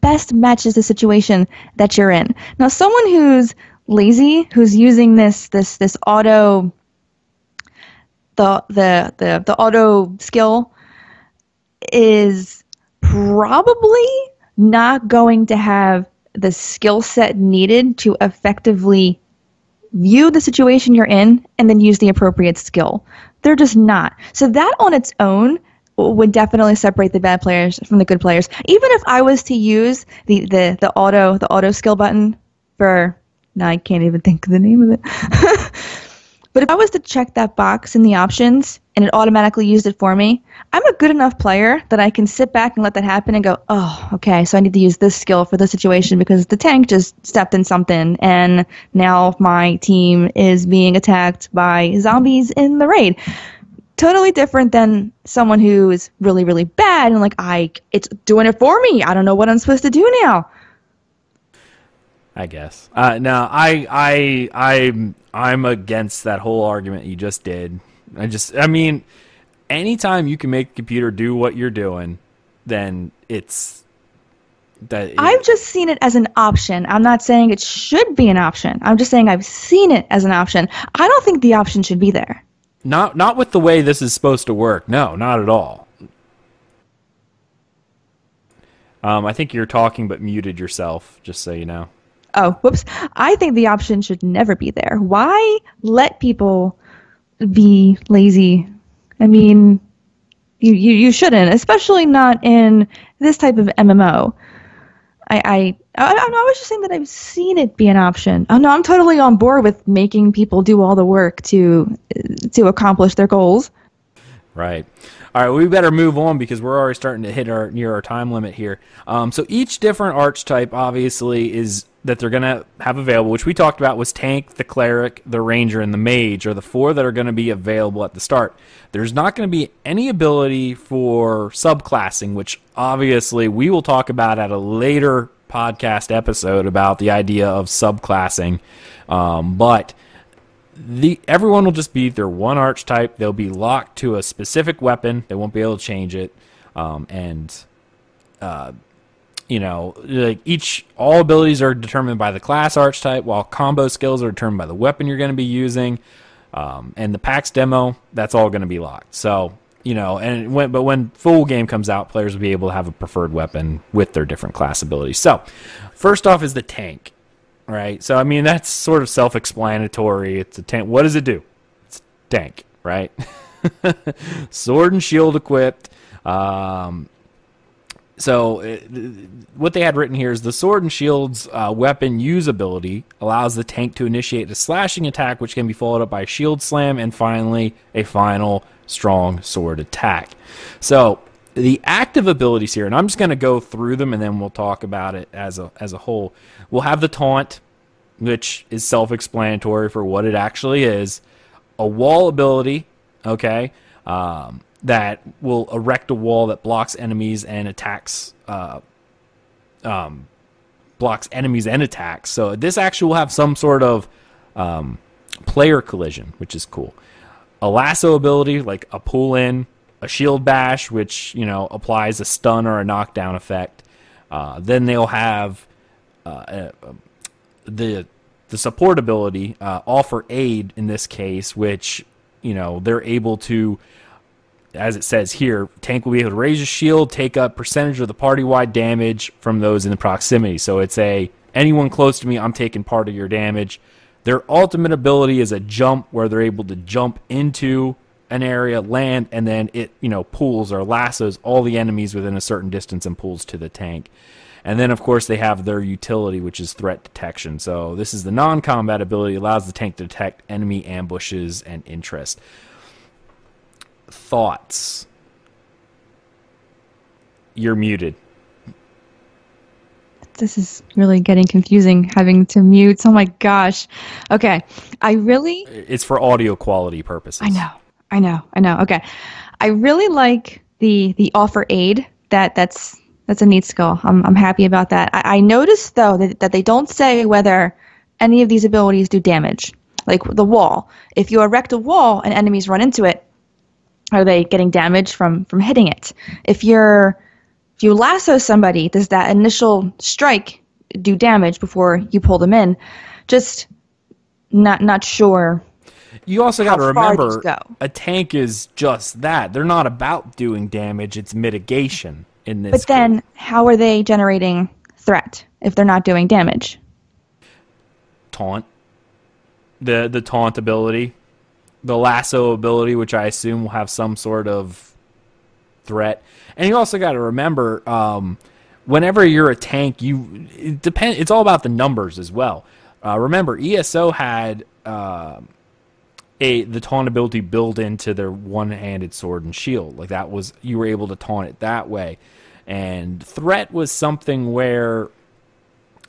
best matches the situation that you're in. Now, someone who's lazy, who's using this auto, the auto skill, is probably not going to have the skill set needed to effectively view the situation you're in and then use the appropriate skill. They're just not. So that on its own would definitely separate the bad players from the good players. Even if I was to use the auto skill button for, now I can't even think of the name of it. But if I was to check that box in the options and it automatically used it for me, I'm a good enough player that I can sit back and let that happen and go, oh, okay, so I need to use this skill for this situation because the tank just stepped in something and now my team is being attacked by zombies in the raid. Totally different than someone who is really, really bad and like, it's doing it for me. I don't know what I'm supposed to do now.
I guess. No, I'm against that whole argument you just did. I mean, anytime you can make the computer do what you're doing, then it's that.
I've just seen it as an option. I'm not saying it should be an option. I'm just saying I've seen it as an option. I don't think the option should be there.
Not with the way this is supposed to work. No, not at all. I think you're talking but muted yourself, just so you know.
Oh, whoops. I think the option should never be there. Why let people be lazy? I mean, you shouldn't, especially not in this type of MMO. I was just saying that I've seen it be an option. Oh no, I'm totally on board with making people do all the work to accomplish their goals. Right.
All right, we better move on because we're already starting to hit near our time limit here. So each different archetype, obviously, is that they're going to have available, which we talked about was Tank, the Cleric, the Ranger, and the Mage, are the four that are going to be available at the start. There's not going to be any ability for subclassing, which obviously we will talk about at a later podcast episode about the idea of subclassing. But everyone will just be their one archetype. They'll be locked to a specific weapon. They won't be able to change it. All abilities are determined by the class archetype, while combo skills are determined by the weapon you're going to be using. And the PAX demo, that's all going to be locked. So, when full game comes out, players will be able to have a preferred weapon with their different class abilities. So, first off is the Tank, right? So, I mean, that's sort of self-explanatory. It's a tank. What does it do? It's a tank, right? Sword and shield equipped. So what they had written here is the sword and shield's weapon use ability allows the tank to initiate a slashing attack, which can be followed up by a shield slam, and finally a final strong sword attack. So the active abilities here, and I'm just going to go through them, and then we'll talk about it as a whole. We'll have the taunt, which is self-explanatory for what it actually is. A wall ability, okay, that will erect a wall that blocks enemies and attacks, blocks enemies and attacks. So this actually will have some sort of player collision, which is cool. A lasso ability, like a pull in, a shield bash, which, you know, applies a stun or a knockdown effect. Then they'll have the support ability, offer aid in this case, which, you know, they're able to, as it says here, tank will be able to raise a shield, take up percentage of the party-wide damage from those in the proximity. So it's anyone close to me, I'm taking part of your damage. Their ultimate ability is a jump, where they're able to jump into an area, land, and then it, you know, pulls or lassos all the enemies within a certain distance and pulls to the tank. And then, of course, they have their utility, which is threat detection. So this is the non-combat ability, allows the tank to detect enemy ambushes and interest. Thoughts? You're muted.
This is really getting confusing, having to mute. Oh my gosh. Okay.
It's for audio quality purposes.
I know. Okay. I really like the offer aid. That's a neat skill. I'm happy about that. I noticed, though, that they don't say whether any of these abilities do damage. Like the wall. If you erect a wall and enemies run into it, are they getting damage from hitting it? If you lasso somebody, does that initial strike do damage before you pull them in? Just not sure.
You also got to remember, a tank is just that. They're not about doing damage. It's mitigation in this.
But then, how are they generating threat if they're not doing damage?
Taunt. The taunt ability. The lasso ability, which I assume will have some sort of threat. And you also got to remember, whenever you're a tank, it's all about the numbers as well. Remember, ESO had the taunt ability built into their one-handed sword and shield. Like that was, you were able to taunt it that way. And threat was something where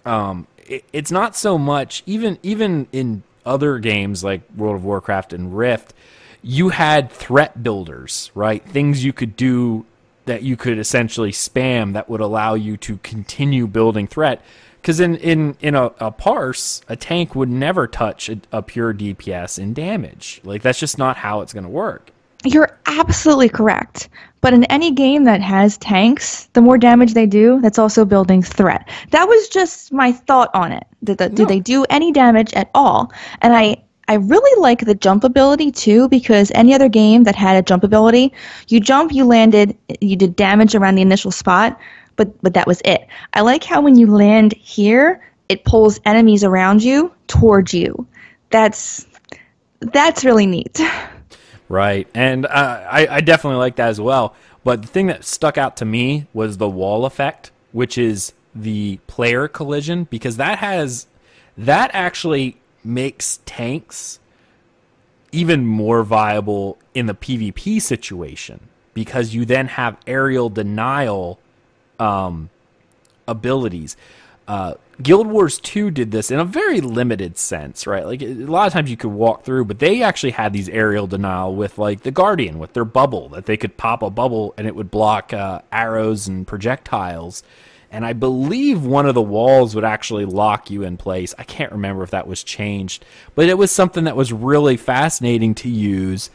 it's not so much, even in other games like World of Warcraft and Rift, you had threat builders, right? Things you could do that you could essentially spam that would allow you to continue building threat. Because in a parse, a tank would never touch a pure DPS in damage. Like, that's just not how it's going to work.
You're absolutely correct. But in any game that has tanks, the more damage they do, that's also building threat. That was just my thought on it. Do they do any damage at all? And I really like the jump ability too, because any other game that had a jump ability, you jump, you landed, you did damage around the initial spot, but that was it. I like how when you land here, it pulls enemies around you towards you. That's really neat.
Right, and I definitely like that as well. But the thing that stuck out to me was the wall effect, which is the player collision, because that actually makes tanks even more viable in the PvP situation, because you then have aerial denial abilities. Guild Wars 2 did this in a very limited sense, right? Like, a lot of times you could walk through, but they actually had these aerial denial with, like, the Guardian, with their bubble, that they could pop a bubble and it would block arrows and projectiles. And I believe one of the walls would actually lock you in place. I can't remember if that was changed, but it was something that was really fascinating to use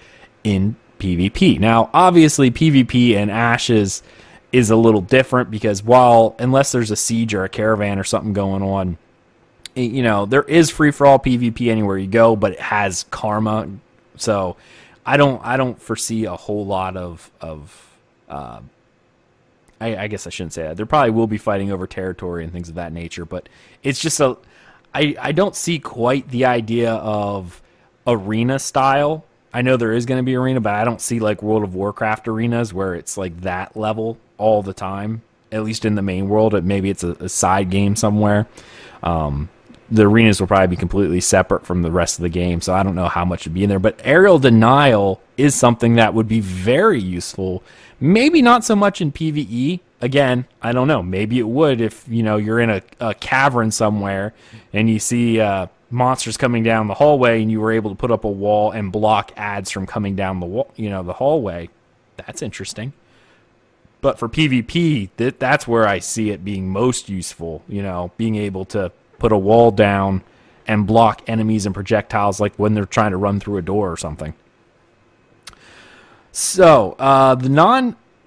in PvP. Now, obviously, PvP and Ashes is a little different, because unless there's a siege or a caravan or something going on, you know, there is free-for-all PvP anywhere you go, but it has karma. So I don't foresee a whole lot of I guess I shouldn't say that. There probably will be fighting over territory and things of that nature, but it's just I don't see quite the idea of arena style. I know there is going to be arena, but I don't see like World of Warcraft arenas where it's like that level all the time. at least in the main world. Maybe it's a side game somewhere. The arenas will probably be completely separate from the rest of the game, so I don't know how much would be in there. But aerial denial is something that would be very useful. Maybe not so much in PvE. Again, I don't know. Maybe it would if, you're in a cavern somewhere and you see monsters coming down the hallway and you were able to put up a wall and block ads from coming down the wall, the hallway. That's interesting. But for PvP, that's where I see it being most useful, being able to put a wall down and block enemies and projectiles like when they're trying to run through a door or something. So,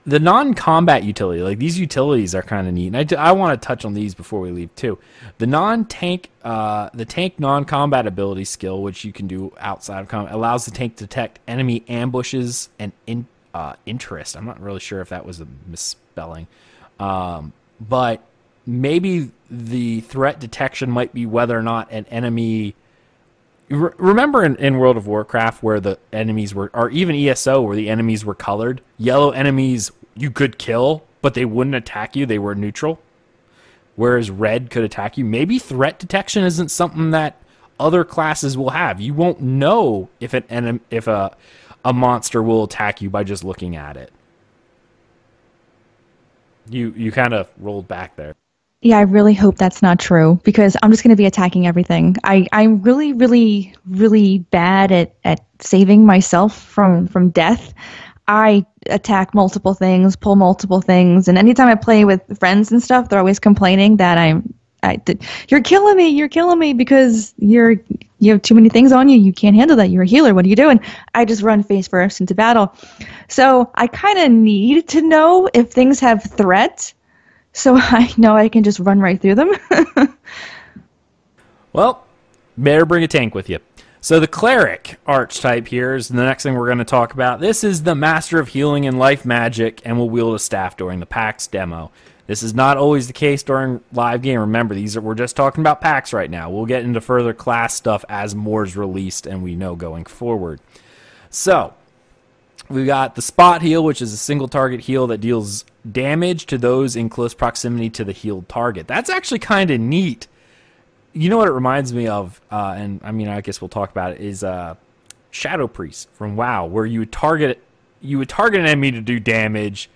the non-combat utility, like these utilities are kind of neat. And I want to touch on these before we leave too. The tank non-combat ability skill, which you can do outside of combat, allows the tank to detect enemy ambushes and interest. I'm not really sure if that was a misspelling. But maybe the threat detection might be whether or not an enemy... Remember in World of Warcraft where the enemies were, or even ESO where the enemies were colored? Yellow enemies you could kill, but they wouldn't attack you. They were neutral. Whereas red could attack you. Maybe threat detection isn't something that other classes will have. You won't know if a monster will attack you by just looking at it. You kind of rolled back there.
Yeah, I really hope that's not true because I'm just going to be attacking everything. I'm really, really, really bad at saving myself from death. I attack multiple things, pull multiple things, and anytime I play with friends and stuff, they're always complaining that you're killing me because you have too many things on you. You can't handle that. You're a healer. What are you doing? I just run face first into battle. So I kind of need to know if things have threat. So I know I can just run right through them.
Well, better bring a tank with you. So the cleric archetype here is the next thing we're going to talk about. This is the master of healing and life magic and will wield a staff during the PAX demo. This is not always the case during live game. Remember, we're just talking about PAX right now. We'll get into further class stuff as more is released and we know going forward. So we got the spot heal, which is a single target heal that deals damage to those in close proximity to the healed target. That's actually kind of neat. You know what it reminds me of, and I mean, I guess we'll talk about it, is Shadow Priest from WoW, where you would target an enemy to do damage,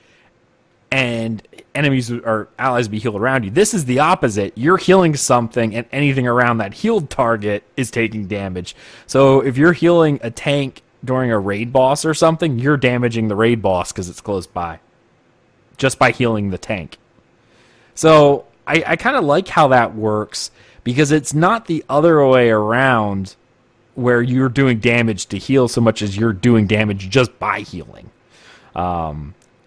and enemies or allies would be healed around you. This is the opposite. You're healing something, and anything around that healed target is taking damage. So if you're healing a tank during a raid boss or something, you're damaging the raid boss because it's close by, just by healing the tank. So I kind of like how that works because it's not the other way around where you're doing damage to heal so much as you're doing damage just by healing.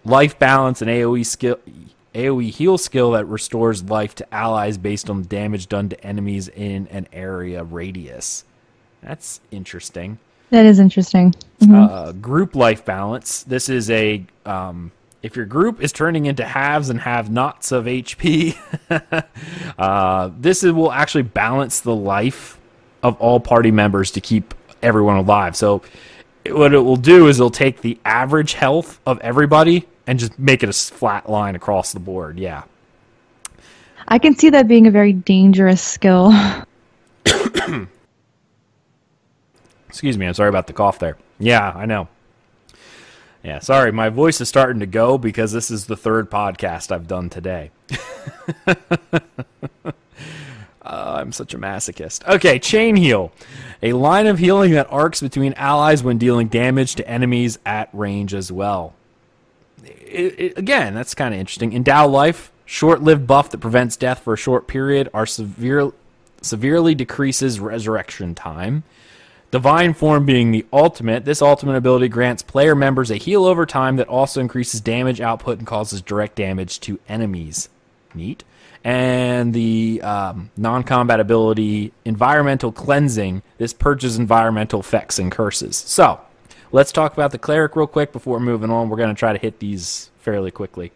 Life balance and AoE heal skill that restores life to allies based on damage done to enemies in an area radius. That's interesting.
That is interesting. Mm-hmm.
Group life balance. This is if your group is turning into haves and have-nots of HP, this will actually balance the life of all party members to keep everyone alive. So what it will do is it'll take the average health of everybody and just make it a flat line across the board. Yeah.
I can see that being a very dangerous skill.
Excuse me, I'm sorry about the cough there. Yeah, I know. Yeah, sorry, my voice is starting to go because this is the third podcast I've done today. I'm such a masochist. Okay, Chain Heal. A line of healing that arcs between allies when dealing damage to enemies at range as well. Again, that's kind of interesting. Endow Life. Short-lived buff that prevents death for a short period or severely decreases resurrection time. Divine Form being the ultimate. This ultimate ability grants player members a heal over time that also increases damage output and causes direct damage to enemies. Neat. And the non-combat ability, Environmental Cleansing. This purges environmental effects and curses. So, let's talk about the cleric real quick before moving on. We're going to try to hit these fairly quickly.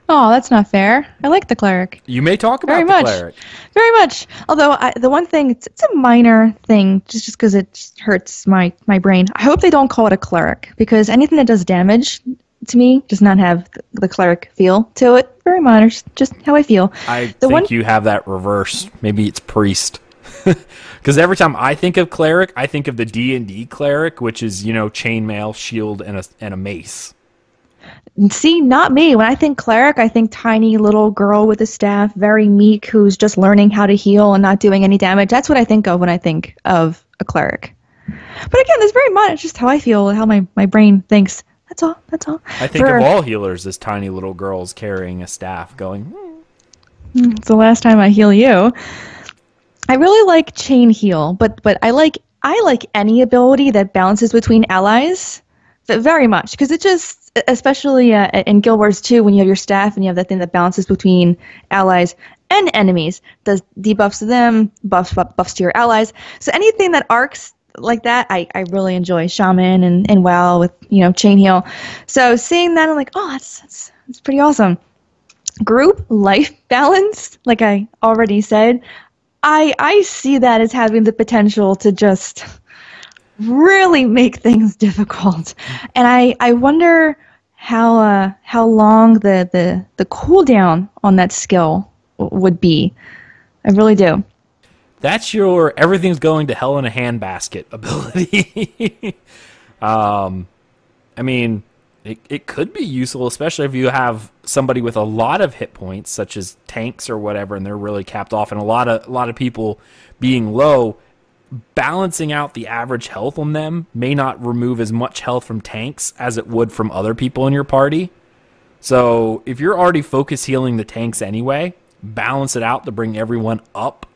Oh, that's not fair. I like the cleric.
You may talk about the cleric.
Very much. Although the one thing, it's a minor thing, just because it just hurts my brain. I hope they don't call it a cleric, because anything that does damage to me does not have the cleric feel to it very minor, just how I feel.
I think you have that reversed. Maybe it's priest. Because every time I think of cleric, I think of the D&D cleric, which is, chainmail, shield, and a mace.
See, not me. When I think cleric, I think tiny little girl with a staff, very meek, who's just learning how to heal and not doing any damage. That's what I think of when I think of a cleric. But again, it's very much just how I feel, how my brain thinks. That's all.
I think of all healers as tiny little girls carrying a staff going,
It's the last time I heal you. I really like chain heal, but I like any ability that bounces between allies very much, because it just, especially in Guild Wars 2, when you have your staff and you have that thing that bounces between allies and enemies, does debuffs to them, buffs to your allies. So anything that arcs like that, I really enjoy. Shaman and WoW with chain heal. So seeing that, I'm like, oh, that's pretty awesome. Group life balance, like I already said, I see that as having the potential to just really make things difficult, and I wonder how long the cooldown on that skill would be. I really do.
That's your everything's going to hell in a handbasket ability. I mean, it could be useful, especially if you have somebody with a lot of hit points, such as tanks or whatever, and they're really capped off, and a lot of people being low. Balancing out the average health on them may not remove as much health from tanks as it would from other people in your party. So if you're already focus healing the tanks anyway, balance it out to bring everyone up.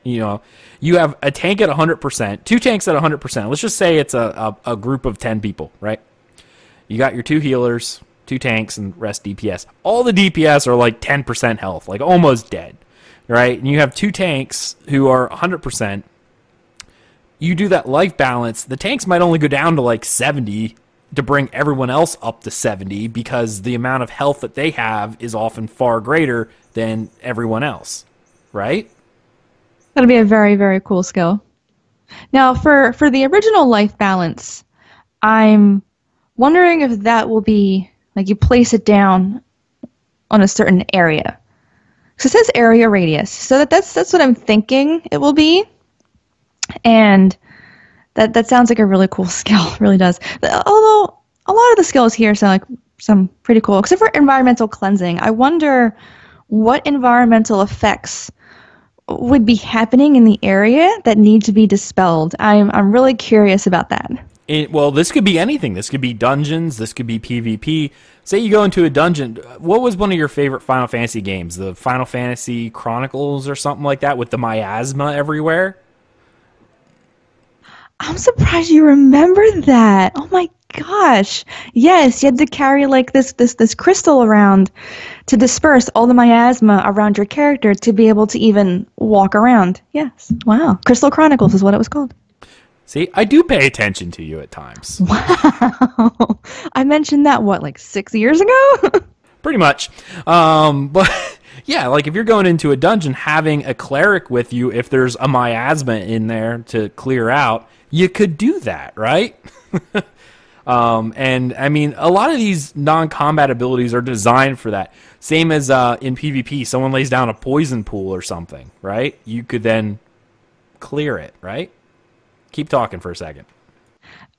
You have a tank at 100%, two tanks at 100%. Let's just say it's a group of 10 people, right? You got your two healers, two tanks, and rest DPS. All the DPS are like 10% health, like almost dead, right? And you have two tanks who are 100%. You do that life balance, the tanks might only go down to like 70 to bring everyone else up to 70, because the amount of health that they have is often far greater than everyone else, right?
That'll be a very, very cool skill. Now, for the original life balance, I'm wondering if that will be, like, you place it down on a certain area. So it says area radius, so that's what I'm thinking it will be. And that sounds like a really cool skill. It really does. Although a lot of the skills here sound like some pretty cool, except for environmental cleansing. I wonder what environmental effects would be happening in the area that need to be dispelled. I'm really curious about that.
Well, this could be anything. This could be dungeons. This could be PvP. Say you go into a dungeon. What was one of your favorite Final Fantasy games? The Final Fantasy Chronicles or something like that with the miasma everywhere?
I'm surprised you remember that. Oh my gosh. Yes, you had to carry like this crystal around to disperse all the miasma around your character to be able to even walk around. Yes. Wow. Crystal Chronicles is what it was called.
See, I do pay attention to you at times.
Wow. I mentioned that, like 6 years ago?
Pretty much. But yeah, like if you're going into a dungeon, having a cleric with you, if there's a miasma in there to clear out, you could do that, right? And I mean, a lot of these non-combat abilities are designed for that. Same as in PvP, someone lays down a poison pool or something, right? You could then clear it, right? Keep talking for a second.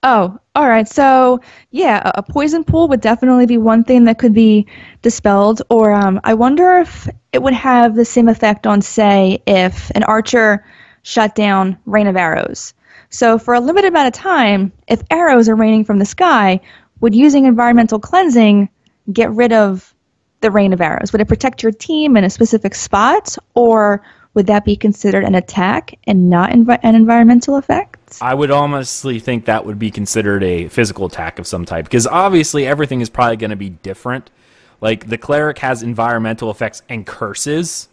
Oh, all right. So, yeah, a poison pool would definitely be one thing that could be dispelled. Or I wonder if it would have the same effect on, say, if an archer shut down rain of arrows. So for a limited amount of time, if arrows are raining from the sky, would using environmental cleansing get rid of the rain of arrows? Would it protect your team in a specific spot, or would that be considered an attack and not an environmental effect?
I would honestly think that would be considered a physical attack of some type, because obviously everything is probably going to be different. Like the cleric has environmental effects and curses.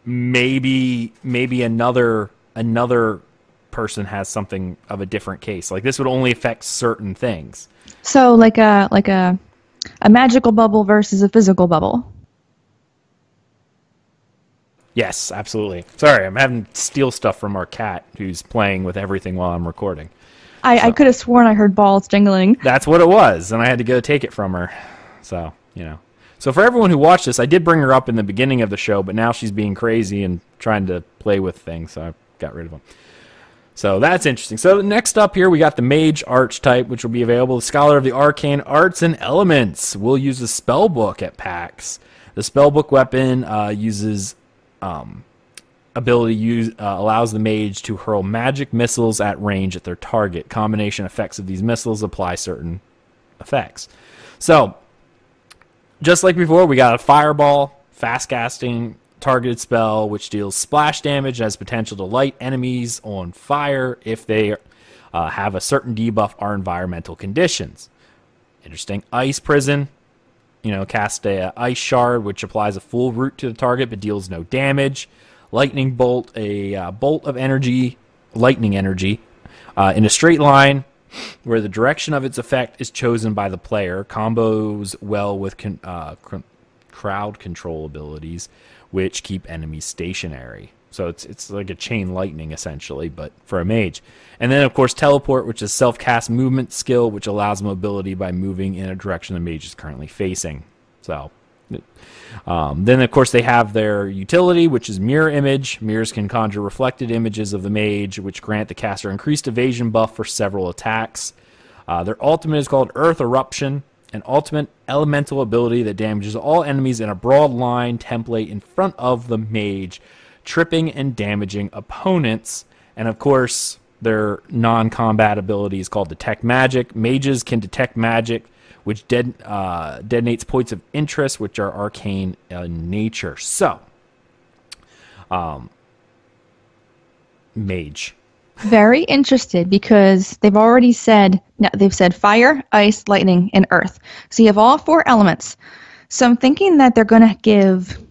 Maybe another person has something of a different case. Like this would only affect certain things.
So like a magical bubble versus a physical bubble.
Yes, absolutely. Sorry, I'm having to steal stuff from our cat who's playing with everything while I'm recording.
I could have sworn I heard balls jingling.
That's what it was, and I had to go take it from her. So, So for everyone who watched this, I did bring her up in the beginning of the show, but now she's being crazy and trying to play with things, so I got rid of them. So that's interesting. So next up here, we got the Mage Archetype, which will be available. The Scholar of the Arcane Arts and Elements will use the Spellbook at PAX. The Spellbook weapon uses allows the mage to hurl magic missiles at range at their target. Combination effects of these missiles apply certain effects. So, just like before, we got a Fireball, fast-casting, targeted spell, which deals splash damage and has potential to light enemies on fire if they have a certain debuff or environmental conditions. Interesting. Ice Prison, cast a Ice Shard, which applies a full root to the target but deals no damage. Lightning Bolt, a bolt of energy, lightning energy, in a straight line where the direction of its effect is chosen by the player. Combos well with crowd control abilities, which keep enemies stationary. So it's like a chain lightning, essentially, but for a mage. And then, of course, Teleport, which is self-cast movement skill, which allows mobility by moving in a direction the mage is currently facing. So... then, of course, they have their utility, which is Mirror Image. Mirrors can conjure reflected images of the mage, which grant the caster increased evasion buff for several attacks. Their ultimate is called Earth Eruption, an ultimate elemental ability that damages all enemies in a broad line template in front of the mage, tripping and damaging opponents. And, of course, their non-combat ability is called Detect Magic. Mages can detect magic, which detonates points of interest, which are arcane in nature. So, mage.
Very interested because they've already said, they've said fire, ice, lightning, and earth. So you have all 4 elements. So I'm thinking that they're going to give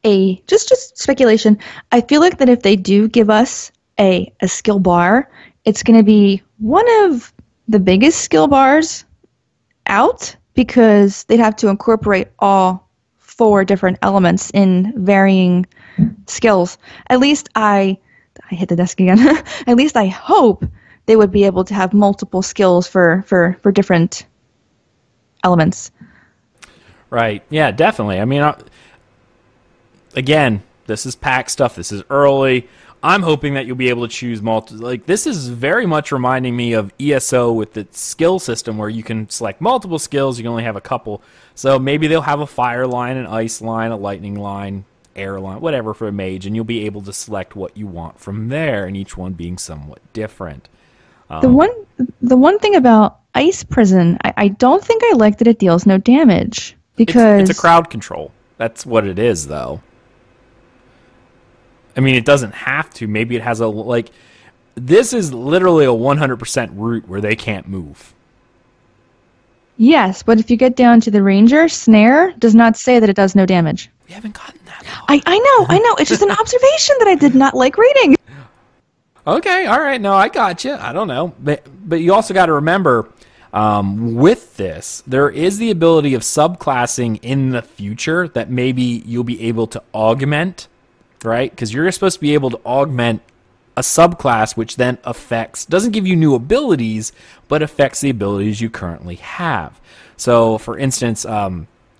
just speculation. I feel like that if they do give us a skill bar, it's going to be one of the biggest skill bars out, because they'd have to incorporate all 4 different elements in varying skills. At least I hit the desk again. At least I hope they would be able to have multiple skills for different elements.
Right. Yeah, definitely. I mean, again, this is PAX stuff. This is early. I'm hoping that you'll be able to choose this is very much reminding me of ESO with its skill system, where you can select multiple skills. You can only have a couple. So maybe they'll have a fire line, an ice line, a lightning line, air line, whatever for a mage, and you'll be able to select what you want from there, and each one being somewhat different.
The one thing about Ice Prison, I don't think I like that it deals no damage, because
it's a crowd control. That's what it is, though. I mean, it doesn't have to. Maybe it has this is literally a 100% route where they can't move.
Yes, but if you get down to the Ranger, Snare does not say that it does no damage.
We haven't gotten that far.
I know. It's just an observation that I did not like reading.
Okay, all right. No, I got you. I don't know. But you also got to remember, with this, there is the ability of subclassing in the future that maybe you'll be able to augment, right? Because you're supposed to be able to augment a subclass, which then doesn't give you new abilities, but affects the abilities you currently have. So, for instance,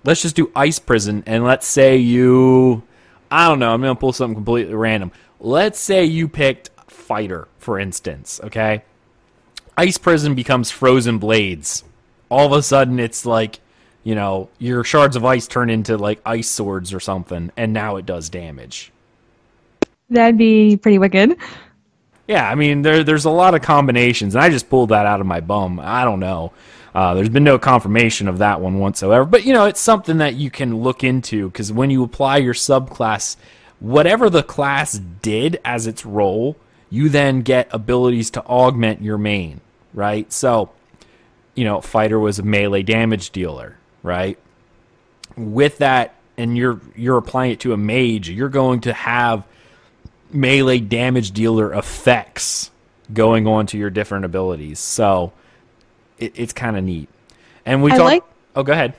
let's just do Ice Prison, and let's say I don't know, I'm going to pull something completely random. Let's say you picked Fighter, for instance, okay? Ice Prison becomes Frozen Blades. All of a sudden, it's like, your shards of ice turn into, ice swords or something, and now it does damage.
That'd be pretty wicked.
Yeah, I mean, there's a lot of combinations, and I just pulled that out of my bum. I don't know. There's been no confirmation of that one whatsoever. But, it's something that you can look into, because when you apply your subclass, whatever the class did as its role, you then get abilities to augment your main, right? So, Fighter was a melee damage dealer, right? With that, and you're applying it to a mage, you're going to have melee damage dealer effects going on to your different abilities. So it's kind of neat. And oh, go ahead.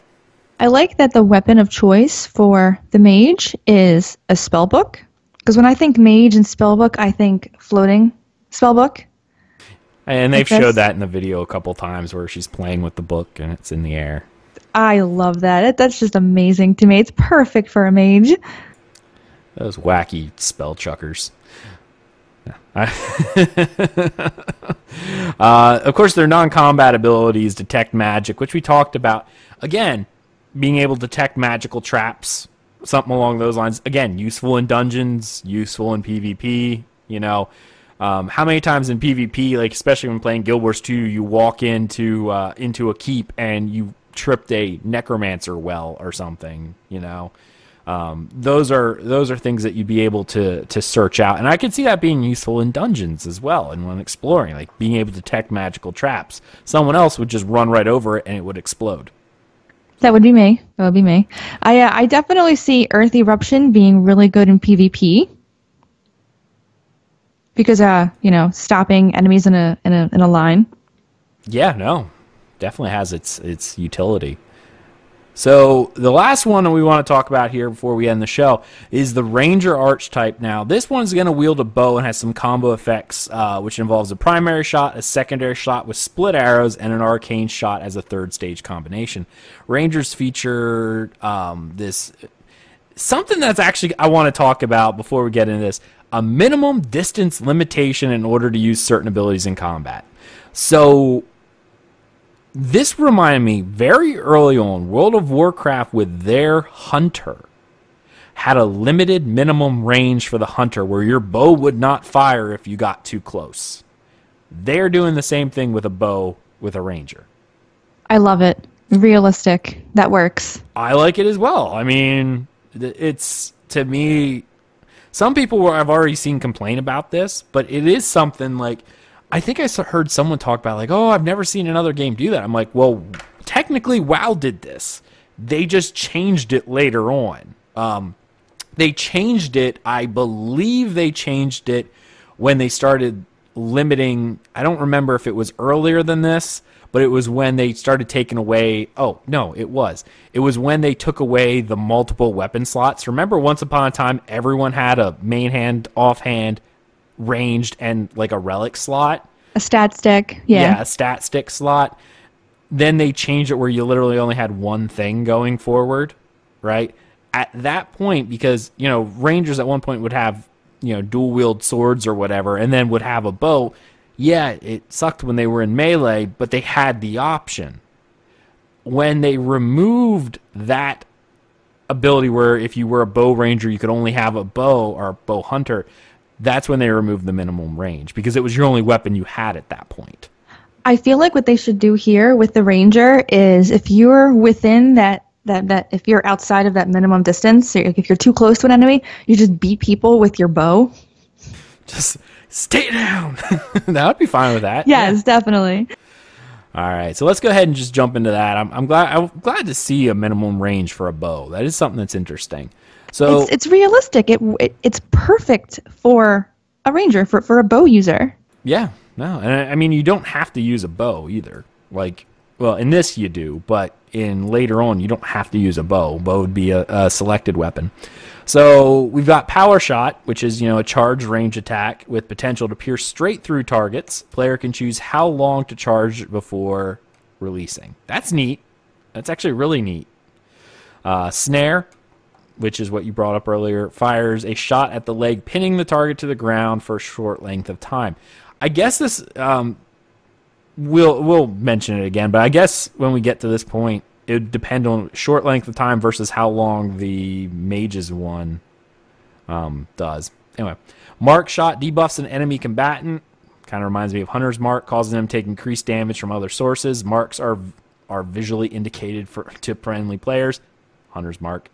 I like that the weapon of choice for the mage is a spellbook, because when I think mage and spellbook, I think floating spellbook. And
they've showed that in the video a couple times where she's playing with the book and it's in the air.
I love that. That's just amazing to me. It's perfect for a mage.
Those wacky spell chuckers. Of course, their non-combat abilities, detect magic, which we talked about. Again, being able to detect magical traps, something along those lines. Again, useful in dungeons, useful in PvP. You know, how many times in PvP, like especially when playing Guild Wars 2, you walk into a keep and you tripped a necromancer well or something. You know. Those are things that you'd be able to search out, and I could see that being useful in dungeons as well, and when exploring, like being able to detect magical traps. Someone else would just run right over it, and it would explode.
That would be me. That would be me. I definitely see Earth Eruption being really good in PvP because stopping enemies in a line.
Yeah, no, definitely has its utility. So the last one that we want to talk about here before we end the show is the Ranger Archetype. Now, this one's going to wield a bow and has some combo effects, which involves a primary shot, a secondary shot with split arrows, and an arcane shot as a third stage combination. Rangers feature this something that's actually I want to talk about before we get into this, a minimum distance limitation in order to use certain abilities in combat. So this reminded me very early on, World of Warcraft with their Hunter had a limited minimum range for the Hunter where your bow would not fire if you got too close. They're doing the same thing with a bow with a Ranger.
I love it. Realistic. That works.
I like it as well. I mean, it's, to me, some people I've already seen complain about this, but it is something like, I think I heard someone talk about like, oh, I've never seen another game do that. I'm like, well, technically WoW did this. They just changed it later on. They changed it, I believe they changed it when they started limiting, I don't remember if it was earlier than this, but it was when they started taking away, oh, no, it was. It was when they took away the multiple weapon slots. Remember, once upon a time, everyone had a main hand, offhand, ranged, and like a relic slot.
A stat stick. Yeah,
a stat stick slot. Then they changed it where you literally only had one thing going forward, right? At that point, because, Rangers at one point would have, dual wield swords or whatever, and then would have a bow. Yeah, it sucked when they were in melee, but they had the option. When they removed that ability where if you were a bow ranger, you could only have a bow or a bow hunter, that's when they removed the minimum range because it was your only weapon you had at that point.
I feel like what they should do here with the Ranger is if you're within that if you're outside of that minimum distance, so if you're too close to an enemy, you just beat people with your bow.
Just stay down. That would be fine with that.
Yes, definitely.
All right, so let's go ahead and just jump into that. I'm glad to see a minimum range for a bow. That is something that's interesting. So
it's realistic. It's perfect for a ranger, for a bow user.
Yeah, no, and I mean you don't have to use a bow either. Like, well, in this you do, but in later on you don't have to use a bow. Bow would be a selected weapon. So we've got Power Shot, which is a charge range attack with potential to pierce straight through targets. Player can choose how long to charge before releasing. That's neat. That's actually really neat. Snare, which is what you brought up earlier, fires a shot at the leg, pinning the target to the ground for a short length of time. I guess this, we'll mention it again, but I guess when we get to this point, it would depend on short length of time versus how long the mage's one does. Anyway, Mark Shot debuffs an enemy combatant. Kind of reminds me of Hunter's Mark, causing them to take increased damage from other sources. Marks are visually indicated to friendly players. Hunter's Mark.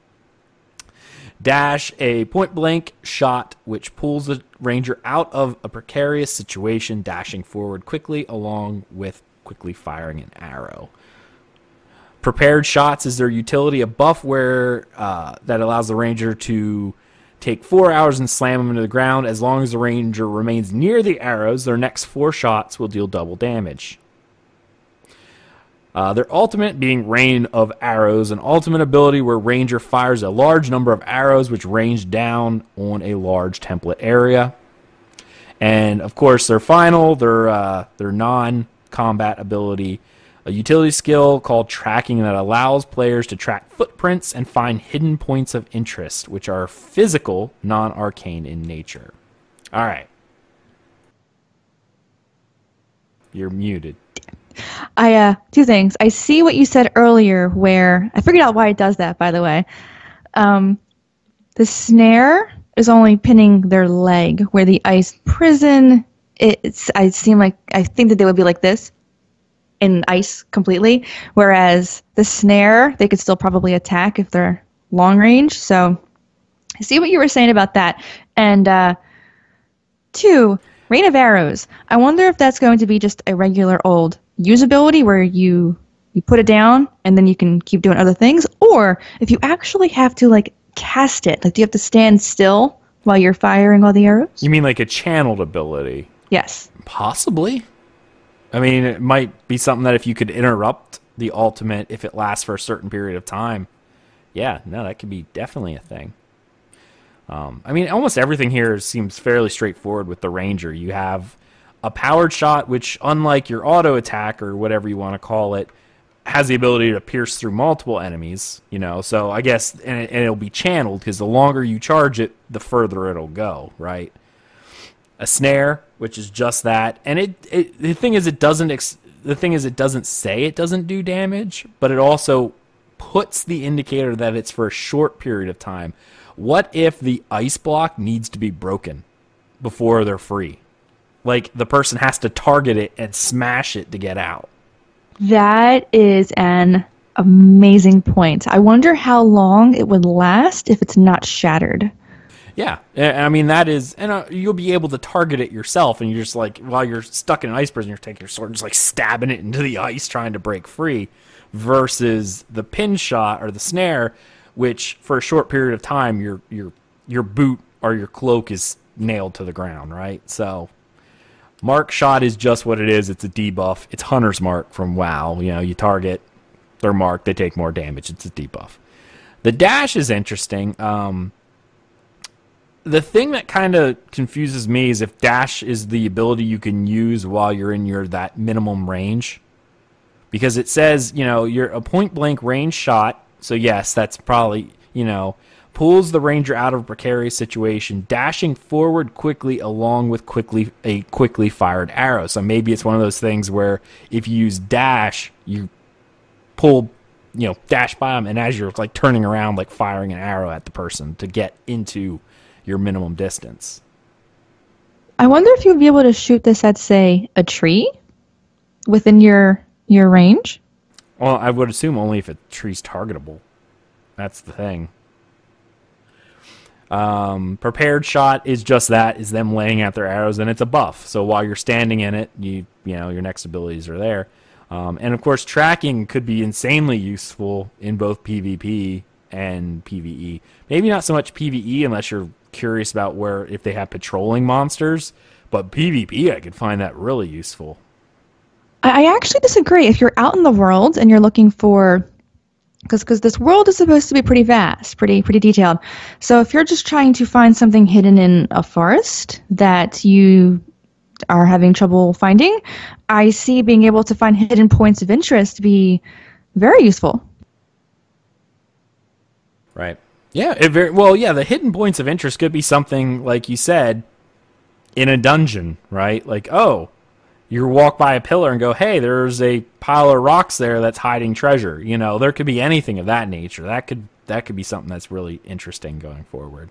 Dash, a point-blank shot which pulls the ranger out of a precarious situation, dashing forward quickly along with quickly firing an arrow. Prepared Shots is their utility, a buff where that allows the ranger to take 4 arrows and slam them into the ground. As long as the ranger remains near the arrows, their next 4 shots will deal double damage. Their ultimate being Rain of Arrows, an ultimate ability where Ranger fires a large number of arrows which range down on a large template area. And, of course, their final, their non-combat ability, a utility skill called tracking that allows players to track footprints and find hidden points of interest, which are physical, non-arcane in nature. All right. You're muted.
Two things. I see what you said earlier where I figured out why it does that, by the way. The snare is only pinning their leg, where the ice prison, I think that they would be like this in ice completely, whereas the snare, they could still probably attack if they're long range. So I see what you were saying about that. And two, Rain of Arrows. I wonder if that's going to be just a regular old usability where you put it down and then you can keep doing other things, or if you actually have to like cast it, like do you have to stand still while you're firing all the arrows?
You mean like a channeled ability?
Yes.
Possibly. I mean, it might be something that if you could interrupt the ultimate if it lasts for a certain period of time. Yeah, no, that could be definitely a thing. I mean, almost everything here seems fairly straightforward with the Ranger. You have a powered shot, which, unlike your auto attack or whatever you want to call it, has the ability to pierce through multiple enemies, you know, so I guess, and it'll be channeled, because the longer you charge it, the further it'll go, right? A snare, which is just that, and the thing is, it doesn't say it doesn't do damage, but it also puts the indicator that it's for a short period of time. What if the ice block needs to be broken before they're free? Like, the person has to target it and smash it to get out.
That is an amazing point. I wonder how long it would last if it's not shattered.
Yeah, I mean, that is, and you'll be able to target it yourself, and you're just like, while you're stuck in an ice prison, you're taking your sword and just like stabbing it into the ice trying to break free, versus the pin shot or the snare, which for a short period of time, your boot or your cloak is nailed to the ground, right? So Mark shot is just what it is. It's a debuff. It's Hunter's Mark from WoW. You know, you target, they're marked, they take more damage. It's a debuff. The dash is interesting. The thing that kind of confuses me is if dash is the ability you can use while you're in that minimum range. Because it says, you know, you're a point-blank range shot. So, yes, that's probably, you know, pulls the ranger out of a precarious situation, dashing forward quickly along with a quickly fired arrow. So maybe it's one of those things where if you use dash, you pull, you know, dash by them, and as you're like turning around, like firing an arrow at the person to get into your minimum distance.
I wonder if you'd be able to shoot this at, say, a tree within your range.
Well, I would assume only if a tree's targetable. That's the thing. Prepared shot is just that, is them laying out their arrows, and it's a buff. So while you're standing in it, you know, your next abilities are there. And of course, tracking could be insanely useful in both PvP and PvE. Maybe not so much PvE unless you're curious about if they have patrolling monsters, but PvP I could find that really useful.
I actually disagree. If you're out in the world and you're looking for, because this world is supposed to be pretty vast, pretty detailed. So if you're just trying to find something hidden in a forest that you are having trouble finding, I see being able to find hidden points of interest be very useful.
Right. Yeah. The hidden points of interest could be something like you said in a dungeon, right? Like, oh, you walk by a pillar and go, hey, there's a pile of rocks there that's hiding treasure. You know, there could be anything of that nature. That could be something that's really interesting going forward.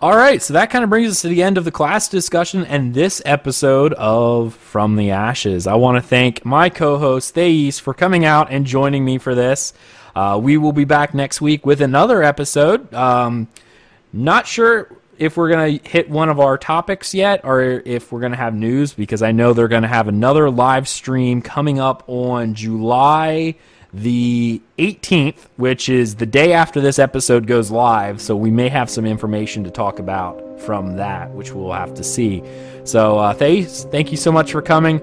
All right, so that kind of brings us to the end of the class discussion and this episode of From the Ashes. I want to thank my co-host, Thais, for coming out and joining me for this. We will be back next week with another episode. Not sure if we're going to hit one of our topics yet or if we're going to have news, because I know they're going to have another live stream coming up on July the 18th, which is the day after this episode goes live, so we may have some information to talk about from that, which we'll have to see. So, Thais, thank you so much for coming.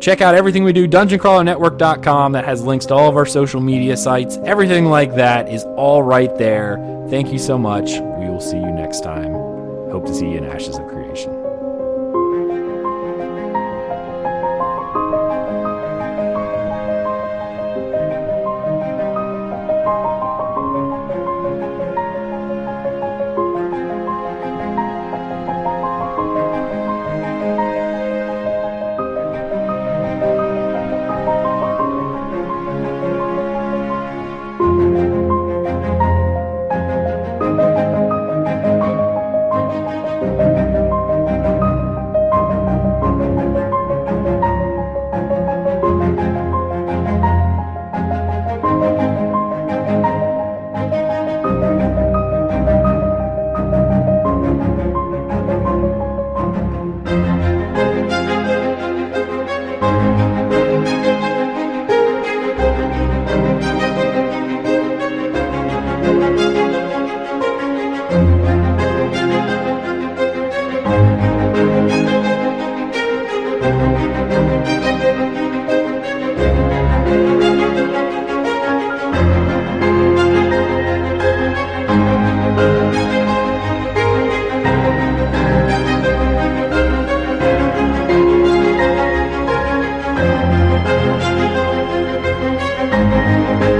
Check out everything we do, DungeonCrawlerNetwork.com. That has links to all of our social media sites. Everything like that is all right there. Thank you so much. We will see you next time. Hope to see you in Ashes of Creation. you.